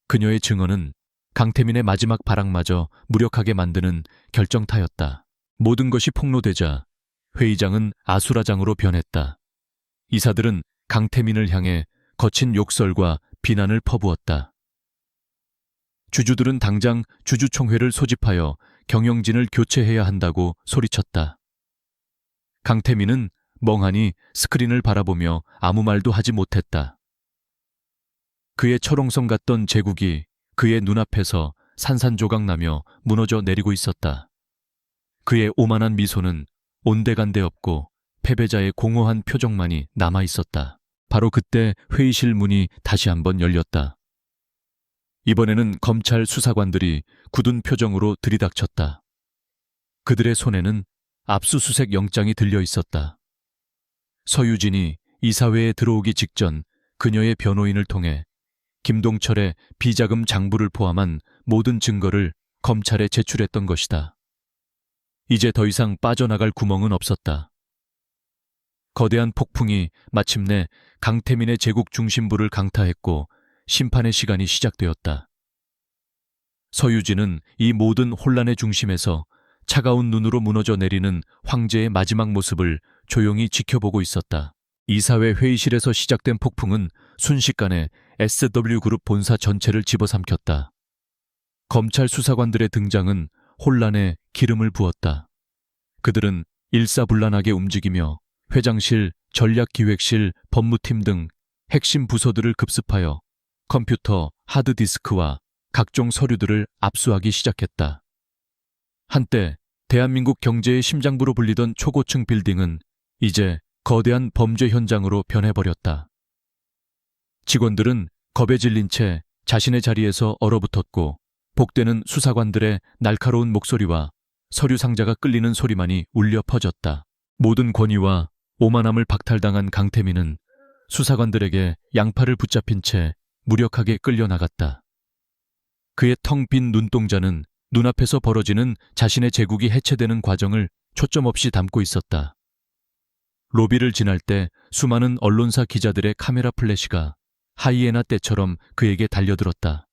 그녀의 증언은 강태민의 마지막 발악마저 무력하게 만드는 결정타였다. 모든 것이 폭로되자 회의장은 아수라장으로 변했다. 이사들은 강태민을 향해 거친 욕설과 비난을 퍼부었다. 주주들은 당장 주주총회를 소집하여 경영진을 교체해야 한다고 소리쳤다. 강태민은 멍하니 스크린을 바라보며 아무 말도 하지 못했다. 그의 철옹성 같던 제국이 그의 눈앞에서 산산조각나며 무너져 내리고 있었다. 그의 오만한 미소는 온데간데 없고 패배자의 공허한 표정만이 남아있었다. 바로 그때 회의실 문이 다시 한번 열렸다. 이번에는 검찰 수사관들이 굳은 표정으로 들이닥쳤다. 그들의 손에는 압수수색 영장이 들려 있었다. 서유진이 이사회에 들어오기 직전 그녀의 변호인을 통해 김동철의 비자금 장부를 포함한 모든 증거를 검찰에 제출했던 것이다. 이제 더 이상 빠져나갈 구멍은 없었다. 거대한 폭풍이 마침내 강태민의 제국 중심부를 강타했고 심판의 시간이 시작되었다. 서유진은 이 모든 혼란의 중심에서 차가운 눈으로 무너져 내리는 황제의 마지막 모습을 조용히 지켜보고 있었다. 이사회 회의실에서 시작된 폭풍은 순식간에 SW그룹 본사 전체를 집어삼켰다. 검찰 수사관들의 등장은 혼란에 기름을 부었다. 그들은 일사불란하게 움직이며 회장실, 전략기획실, 법무팀 등 핵심 부서들을 급습하여 컴퓨터, 하드디스크와 각종 서류들을 압수하기 시작했다. 한때 대한민국 경제의 심장부로 불리던 초고층 빌딩은 이제 거대한 범죄 현장으로 변해버렸다. 직원들은 겁에 질린 채 자신의 자리에서 얼어붙었고 복되는 수사관들의 날카로운 목소리와 서류 상자가 끌리는 소리만이 울려 퍼졌다. 모든 권위와 오만함을 박탈당한 강태민은 수사관들에게 양팔을 붙잡힌 채 무력하게 끌려나갔다. 그의 텅 빈 눈동자는 눈앞에서 벌어지는 자신의 제국이 해체되는 과정을 초점 없이 담고 있었다. 로비를 지날 때 수많은 언론사 기자들의 카메라 플래시가 하이에나 떼처럼 그에게 달려들었다.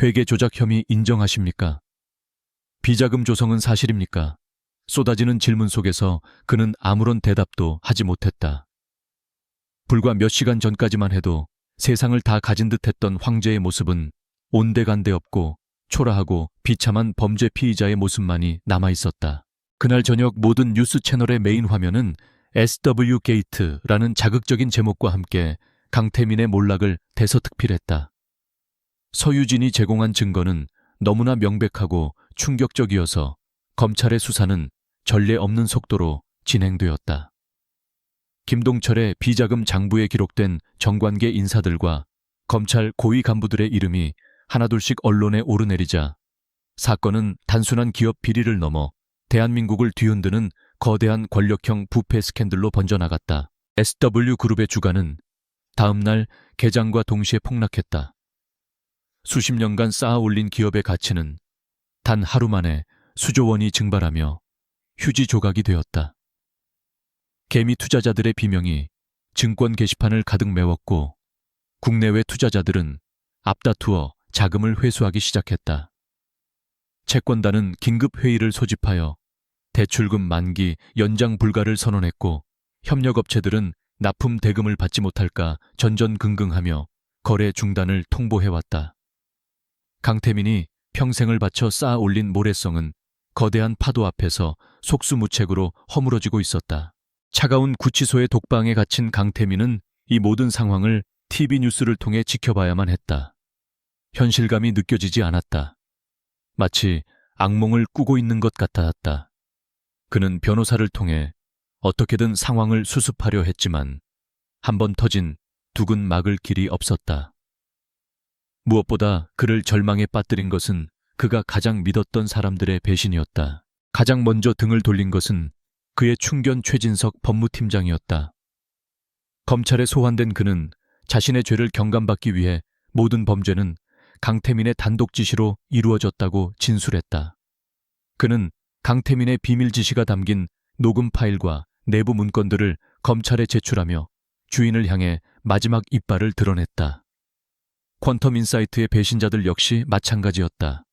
회계 조작 혐의 인정하십니까? 비자금 조성은 사실입니까? 쏟아지는 질문 속에서 그는 아무런 대답도 하지 못했다. 불과 몇 시간 전까지만 해도 세상을 다 가진 듯했던 황제의 모습은 온데간데 없고 초라하고 비참한 범죄 피의자의 모습만이 남아있었다. 그날 저녁 모든 뉴스 채널의 메인 화면은 SW 게이트라는 자극적인 제목과 함께 강태민의 몰락을 대서특필했다. 서유진이 제공한 증거는 너무나 명백하고 충격적이어서 검찰의 수사는 전례 없는 속도로 진행되었다. 김동철의 비자금 장부에 기록된 정관계 인사들과 검찰 고위 간부들의 이름이 하나둘씩 언론에 오르내리자 사건은 단순한 기업 비리를 넘어 대한민국을 뒤흔드는 거대한 권력형 부패 스캔들로 번져나갔다. SW그룹의 주가는 다음 날 개장과 동시에 폭락했다. 수십 년간 쌓아올린 기업의 가치는 단 하루 만에 수조 원이 증발하며 휴지 조각이 되었다. 개미 투자자들의 비명이 증권 게시판을 가득 메웠고 국내외 투자자들은 앞다투어 자금을 회수하기 시작했다. 채권단은 긴급 회의를 소집하여 대출금 만기 연장 불가를 선언했고 협력업체들은 납품 대금을 받지 못할까 전전긍긍하며 거래 중단을 통보해왔다. 강태민이 평생을 바쳐 쌓아 올린 모래성은 거대한 파도 앞에서 속수무책으로 허물어지고 있었다. 차가운 구치소의 독방에 갇힌 강태민은 이 모든 상황을 TV 뉴스를 통해 지켜봐야만 했다. 현실감이 느껴지지 않았다. 마치 악몽을 꾸고 있는 것 같았다. 그는 변호사를 통해 어떻게든 상황을 수습하려 했지만 한번 터진 둑은 막을 길이 없었다. 무엇보다 그를 절망에 빠뜨린 것은 그가 가장 믿었던 사람들의 배신이었다. 가장 먼저 등을 돌린 것은 그의 충견 최진석 법무팀장이었다. 검찰에 소환된 그는 자신의 죄를 경감받기 위해 모든 범죄는 강태민의 단독 지시로 이루어졌다고 진술했다. 그는 강태민의 비밀 지시가 담긴 녹음 파일과 내부 문건들을 검찰에 제출하며 주인을 향해 마지막 이빨을 드러냈다. 퀀텀 인사이트의 배신자들 역시 마찬가지였다.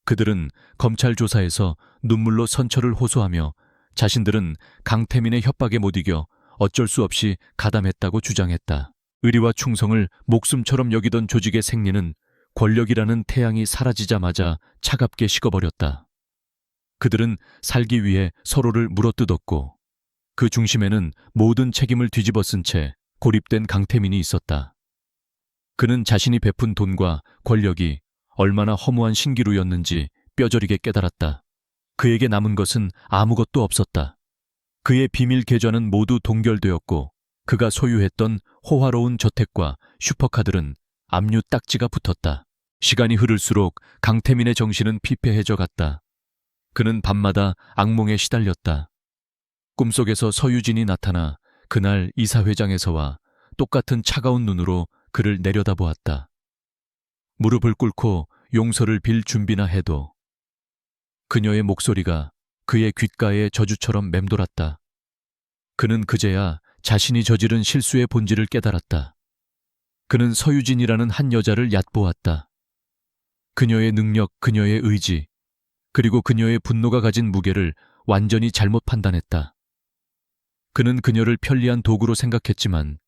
그들은 검찰 조사에서 눈물로 선처를 호소하며 자신들은 강태민의 협박에 못 이겨 어쩔 수 없이 가담했다고 주장했다. 의리와 충성을 목숨처럼 여기던 조직의 생리는 권력이라는 태양이 사라지자마자 차갑게 식어버렸다. 그들은 살기 위해 서로를 물어뜯었고 그 중심에는 모든 책임을 뒤집어 쓴 채 고립된 강태민이 있었다. 그는 자신이 베푼 돈과 권력이 얼마나 허무한 신기루였는지 뼈저리게 깨달았다. 그에게 남은 것은 아무것도 없었다. 그의 비밀 계좌는 모두 동결되었고 그가 소유했던 호화로운 저택과 슈퍼카들은 압류 딱지가 붙었다. 시간이 흐를수록 강태민의 정신은 피폐해져 갔다. 그는 밤마다 악몽에 시달렸다. 꿈속에서 서유진이 나타나 그날 이사회장에서와 똑같은 차가운 눈으로 그를 내려다보았다. 무릎을 꿇고 용서를 빌 준비나 해도 그녀의 목소리가 그의 귓가에 저주처럼 맴돌았다. 그는 그제야 자신이 저지른 실수의 본질을 깨달았다. 그는 서유진이라는 한 여자를 얕보았다. 그녀의 능력, 그녀의 의지, 그리고 그녀의 분노가 가진 무게를 완전히 잘못 판단했다. 그는 그녀를 편리한 도구로 생각했지만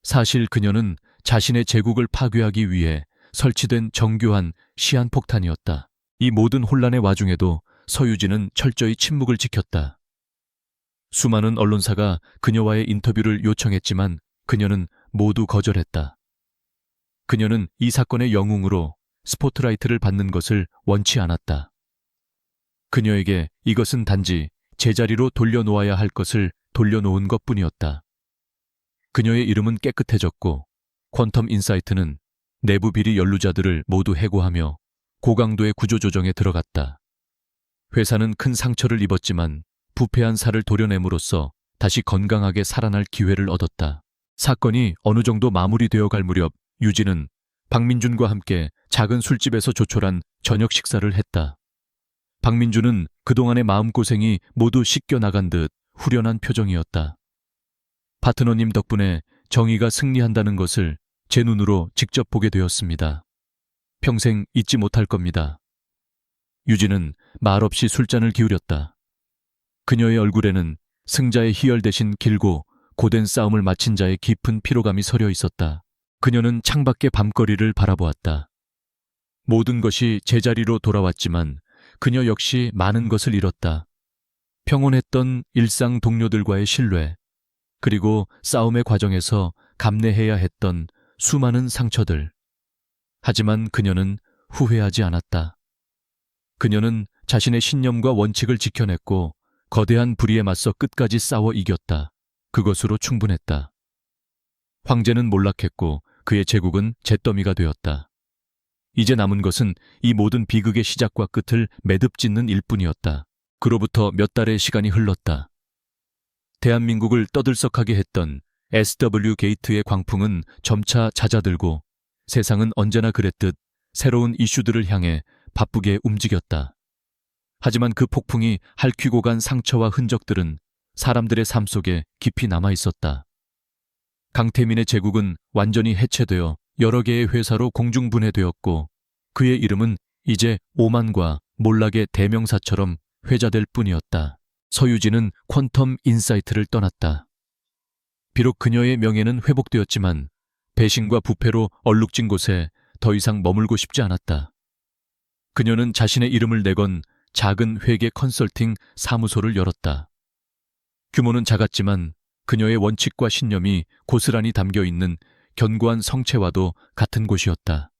사실 그녀는 자신의 제국을 파괴하기 위해 설치된 정교한 시한폭탄이었다. 이 모든 혼란의 와중에도 서유진은 철저히 침묵을 지켰다. 수많은 언론사가 그녀와의 인터뷰를 요청했지만 그녀는 모두 거절했다. 그녀는 이 사건의 영웅으로 스포트라이트를 받는 것을 원치 않았다. 그녀에게 이것은 단지 제자리로 돌려놓아야 할 것을 돌려놓은 것뿐이었다. 그녀의 이름은 깨끗해졌고 퀀텀 인사이트는 내부 비리 연루자들을 모두 해고하며 고강도의 구조조정에 들어갔다. 회사는 큰 상처를 입었지만 부패한 살을 도려냄으로써 다시 건강하게 살아날 기회를 얻었다. 사건이 어느 정도 마무리되어 갈 무렵 유진은 박민준과 함께 작은 술집에서 조촐한 저녁 식사를 했다. 박민준은 그동안의 마음고생이 모두 씻겨나간 듯 후련한 표정이었다. 파트너님 덕분에 정의가 승리한다는 것을 제 눈으로 직접 보게 되었습니다. 평생 잊지 못할 겁니다. 유진은 말없이 술잔을 기울였다. 그녀의 얼굴에는 승자의 희열 대신 길고 고된 싸움을 마친 자의 깊은 피로감이 서려 있었다. 그녀는 창밖의 밤거리를 바라보았다. 모든 것이 제자리로 돌아왔지만 그녀 역시 많은 것을 잃었다. 평온했던 일상 동료들과의 신뢰, 그리고 싸움의 과정에서 감내해야 했던 수많은 상처들. 하지만 그녀는 후회하지 않았다. 그녀는 자신의 신념과 원칙을 지켜냈고 거대한 불의에 맞서 끝까지 싸워 이겼다. 그것으로 충분했다. 황제는 몰락했고 그의 제국은 잿더미가 되었다. 이제 남은 것은 이 모든 비극의 시작과 끝을 매듭짓는 일뿐이었다. 그로부터 몇 달의 시간이 흘렀다. 대한민국을 떠들썩하게 했던 SW 게이트의 광풍은 점차 잦아들고 세상은 언제나 그랬듯 새로운 이슈들을 향해 바쁘게 움직였다. 하지만 그 폭풍이 핥히고 간 상처와 흔적들은 사람들의 삶 속에 깊이 남아 있었다. 강태민의 제국은 완전히 해체되어 여러 개의 회사로 공중분해되었고 그의 이름은 이제 오만과 몰락의 대명사처럼 회자될 뿐이었다. 서유진은 퀀텀 인사이트를 떠났다. 비록 그녀의 명예는 회복되었지만 배신과 부패로 얼룩진 곳에 더 이상 머물고 싶지 않았다. 그녀는 자신의 이름을 내건 작은 회계 컨설팅 사무소를 열었다. 규모는 작았지만 그녀의 원칙과 신념이 고스란히 담겨 있는 견고한 성체와도 같은 곳이었다.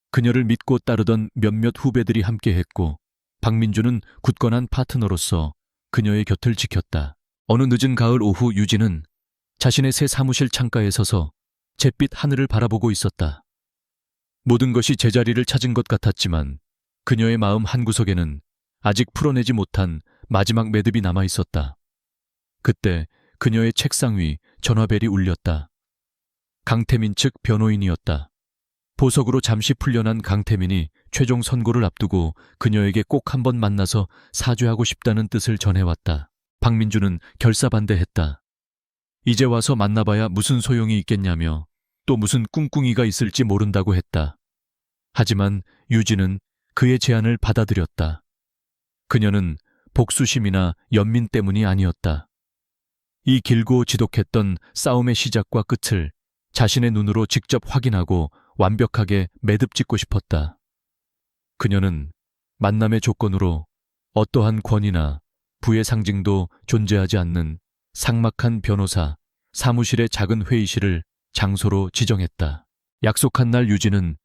그녀를 믿고 따르던 몇몇 후배들이 함께했고 박민주는 굳건한 파트너로서 그녀의 곁을 지켰다. 어느 늦은 가을 오후 유진은 자신의 새 사무실 창가에 서서 잿빛 하늘을 바라보고 있었다. 모든 것이 제자리를 찾은 것 같았지만 그녀의 마음 한구석에는 아직 풀어내지 못한 마지막 매듭이 남아 있었다. 그때 그녀의 책상 위 전화벨이 울렸다. 강태민 측 변호인이었다. 보석으로 잠시 풀려난 강태민이 최종 선고를 앞두고 그녀에게 꼭 한번 만나서 사죄하고 싶다는 뜻을 전해왔다. 박민주는 결사반대했다. 이제 와서 만나봐야 무슨 소용이 있겠냐며 또 무슨 꿍꿍이가 있을지 모른다고 했다. 하지만 유진은 그의 제안을 받아들였다. 그녀는 복수심이나 연민 때문이 아니었다. 이 길고 지독했던 싸움의 시작과 끝을 자신의 눈으로 직접 확인하고 완벽하게 매듭짓고 싶었다. 그녀는 만남의 조건으로 어떠한 권위나 부의 상징도 존재하지 않는 삭막한 변호사 사무실의 작은 회의실을 장소로 지정했다. 약속한 날 유진은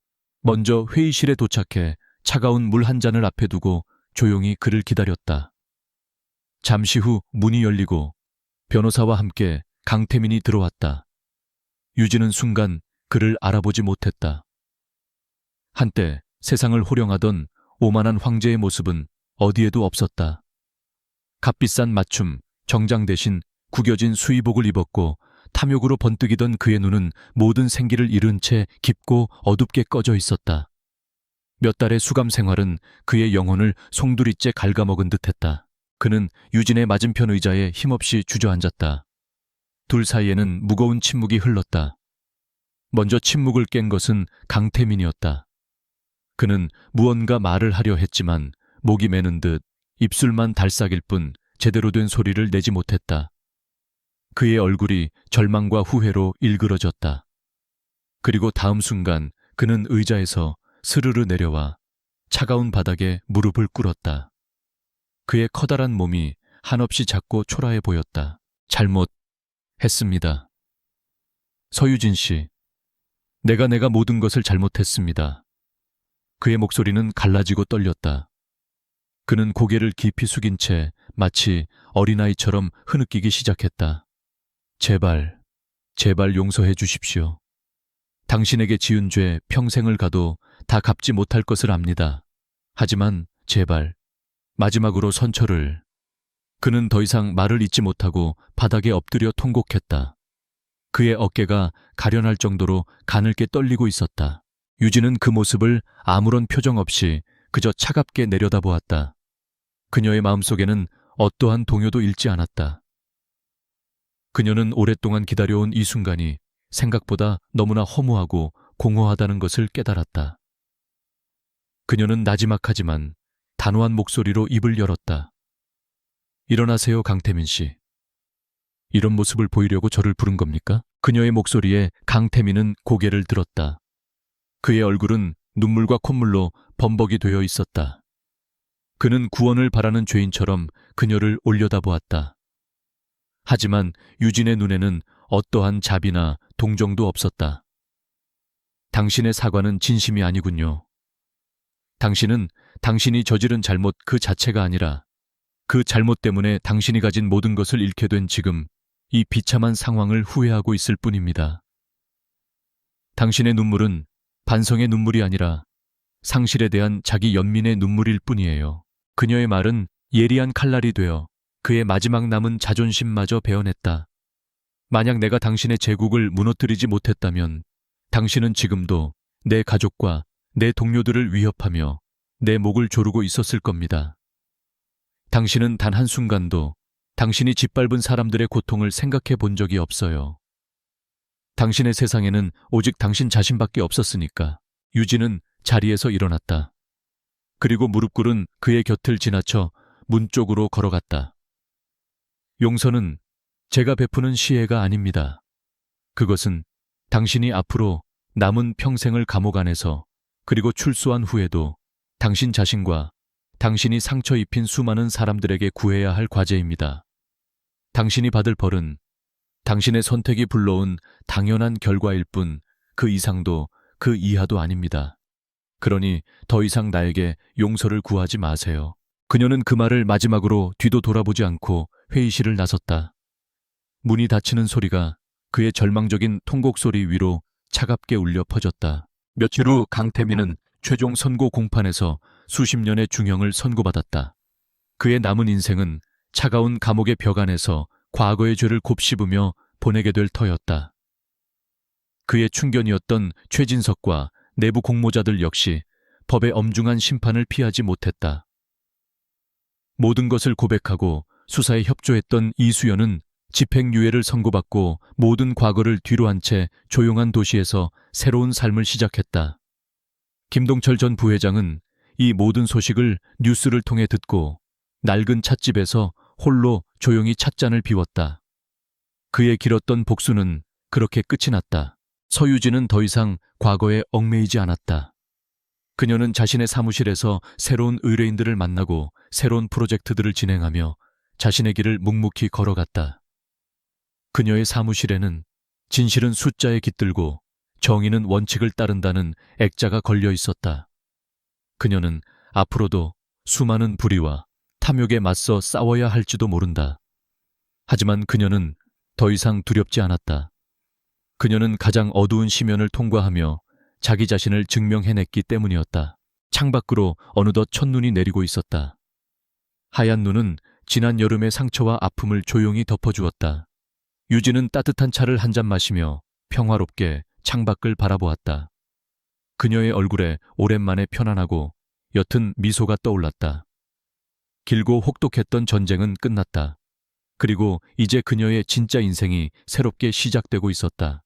먼저 회의실에 도착해 차가운 물 한 잔을 앞에 두고 조용히 그를 기다렸다. 잠시 후 문이 열리고 변호사와 함께 강태민이 들어왔다. 유진은 순간 그를 알아보지 못했다. 한때 세상을 호령하던 오만한 황제의 모습은 어디에도 없었다. 값비싼 맞춤, 정장 대신 구겨진 수의복을 입었고 탐욕으로 번뜩이던 그의 눈은 모든 생기를 잃은 채 깊고 어둡게 꺼져 있었다. 몇 달의 수감 생활은 그의 영혼을 송두리째 갉아먹은 듯했다. 그는 유진의 맞은편 의자에 힘없이 주저앉았다. 둘 사이에는 무거운 침묵이 흘렀다. 먼저 침묵을 깬 것은 강태민이었다. 그는 무언가 말을 하려 했지만 목이 메는 듯 입술만 달싹일 뿐 제대로 된 소리를 내지 못했다. 그의 얼굴이 절망과 후회로 일그러졌다. 그리고 다음 순간 그는 의자에서 스르르 내려와 차가운 바닥에 무릎을 꿇었다. 그의 커다란 몸이 한없이 작고 초라해 보였다. 잘못했습니다. 서유진 씨, 내가 모든 것을 잘못했습니다. 그의 목소리는 갈라지고 떨렸다. 그는 고개를 깊이 숙인 채 마치 어린아이처럼 흐느끼기 시작했다. 제발 용서해 주십시오. 당신에게 지은 죄 평생을 가도 다 갚지 못할 것을 압니다. 하지만 제발 마지막으로 선처를. 그는 더 이상 말을 잇지 못하고 바닥에 엎드려 통곡했다. 그의 어깨가 가련할 정도로 가늘게 떨리고 있었다. 유진은 그 모습을 아무런 표정 없이 그저 차갑게 내려다보았다. 그녀의 마음속에는 어떠한 동요도 읽지 않았다. 그녀는 오랫동안 기다려온 이 순간이 생각보다 너무나 허무하고 공허하다는 것을 깨달았다. 그녀는 나지막하지만 단호한 목소리로 입을 열었다. 일어나세요, 강태민 씨. 이런 모습을 보이려고 저를 부른 겁니까? 그녀의 목소리에 강태민은 고개를 들었다. 그의 얼굴은 눈물과 콧물로 범벅이 되어 있었다. 그는 구원을 바라는 죄인처럼 그녀를 올려다보았다. 하지만 유진의 눈에는 어떠한 자비나 동정도 없었다. 당신의 사과는 진심이 아니군요. 당신은 당신이 저지른 잘못 그 자체가 아니라 그 잘못 때문에 당신이 가진 모든 것을 잃게 된 지금 이 비참한 상황을 후회하고 있을 뿐입니다. 당신의 눈물은 반성의 눈물이 아니라 상실에 대한 자기 연민의 눈물일 뿐이에요. 그녀의 말은 예리한 칼날이 되어 그의 마지막 남은 자존심마저 베어냈다. 만약 내가 당신의 제국을 무너뜨리지 못했다면 당신은 지금도 내 가족과 내 동료들을 위협하며 내 목을 조르고 있었을 겁니다. 당신은 단 한순간도 당신이 짓밟은 사람들의 고통을 생각해 본 적이 없어요. 당신의 세상에는 오직 당신 자신밖에 없었으니까. 유진은 자리에서 일어났다. 그리고 무릎 꿇은 그의 곁을 지나쳐 문 쪽으로 걸어갔다. 용서는 제가 베푸는 시혜가 아닙니다. 그것은 당신이 앞으로 남은 평생을 감옥 안에서 그리고 출소한 후에도 당신 자신과 당신이 상처 입힌 수많은 사람들에게 구해야 할 과제입니다. 당신이 받을 벌은 당신의 선택이 불러온 당연한 결과일 뿐 그 이상도 그 이하도 아닙니다. 그러니 더 이상 나에게 용서를 구하지 마세요. 그녀는 그 말을 마지막으로 뒤도 돌아보지 않고 회의실을 나섰다. 문이 닫히는 소리가 그의 절망적인 통곡 소리 위로 차갑게 울려 퍼졌다. 며칠 후 강태민은 최종 선고 공판에서 수십 년의 중형을 선고받았다. 그의 남은 인생은 차가운 감옥의 벽 안에서 과거의 죄를 곱씹으며 보내게 될 터였다. 그의 충견이었던 최진석과 내부 공모자들 역시 법의 엄중한 심판을 피하지 못했다. 모든 것을 고백하고 수사에 협조했던 이수연은 집행유예를 선고받고 모든 과거를 뒤로 한 채 조용한 도시에서 새로운 삶을 시작했다. 김동철 전 부회장은 이 모든 소식을 뉴스를 통해 듣고 낡은 찻집에서 홀로 조용히 찻잔을 비웠다. 그의 길었던 복수는 그렇게 끝이 났다. 서유진은 더 이상 과거에 얽매이지 않았다. 그녀는 자신의 사무실에서 새로운 의뢰인들을 만나고 새로운 프로젝트들을 진행하며 자신의 길을 묵묵히 걸어갔다. 그녀의 사무실에는 진실은 숫자에 깃들고 정의는 원칙을 따른다는 액자가 걸려 있었다. 그녀는 앞으로도 수많은 불의와 탐욕에 맞서 싸워야 할지도 모른다. 하지만 그녀는 더 이상 두렵지 않았다. 그녀는 가장 어두운 시면을 통과하며 자기 자신을 증명해냈기 때문이었다. 창밖으로 어느덧 첫눈이 내리고 있었다. 하얀 눈은 지난 여름의 상처와 아픔을 조용히 덮어주었다. 유진은 따뜻한 차를 한 잔 마시며 평화롭게 창밖을 바라보았다. 그녀의 얼굴에 오랜만에 편안하고 옅은 미소가 떠올랐다. 길고 혹독했던 전쟁은 끝났다. 그리고 이제 그녀의 진짜 인생이 새롭게 시작되고 있었다.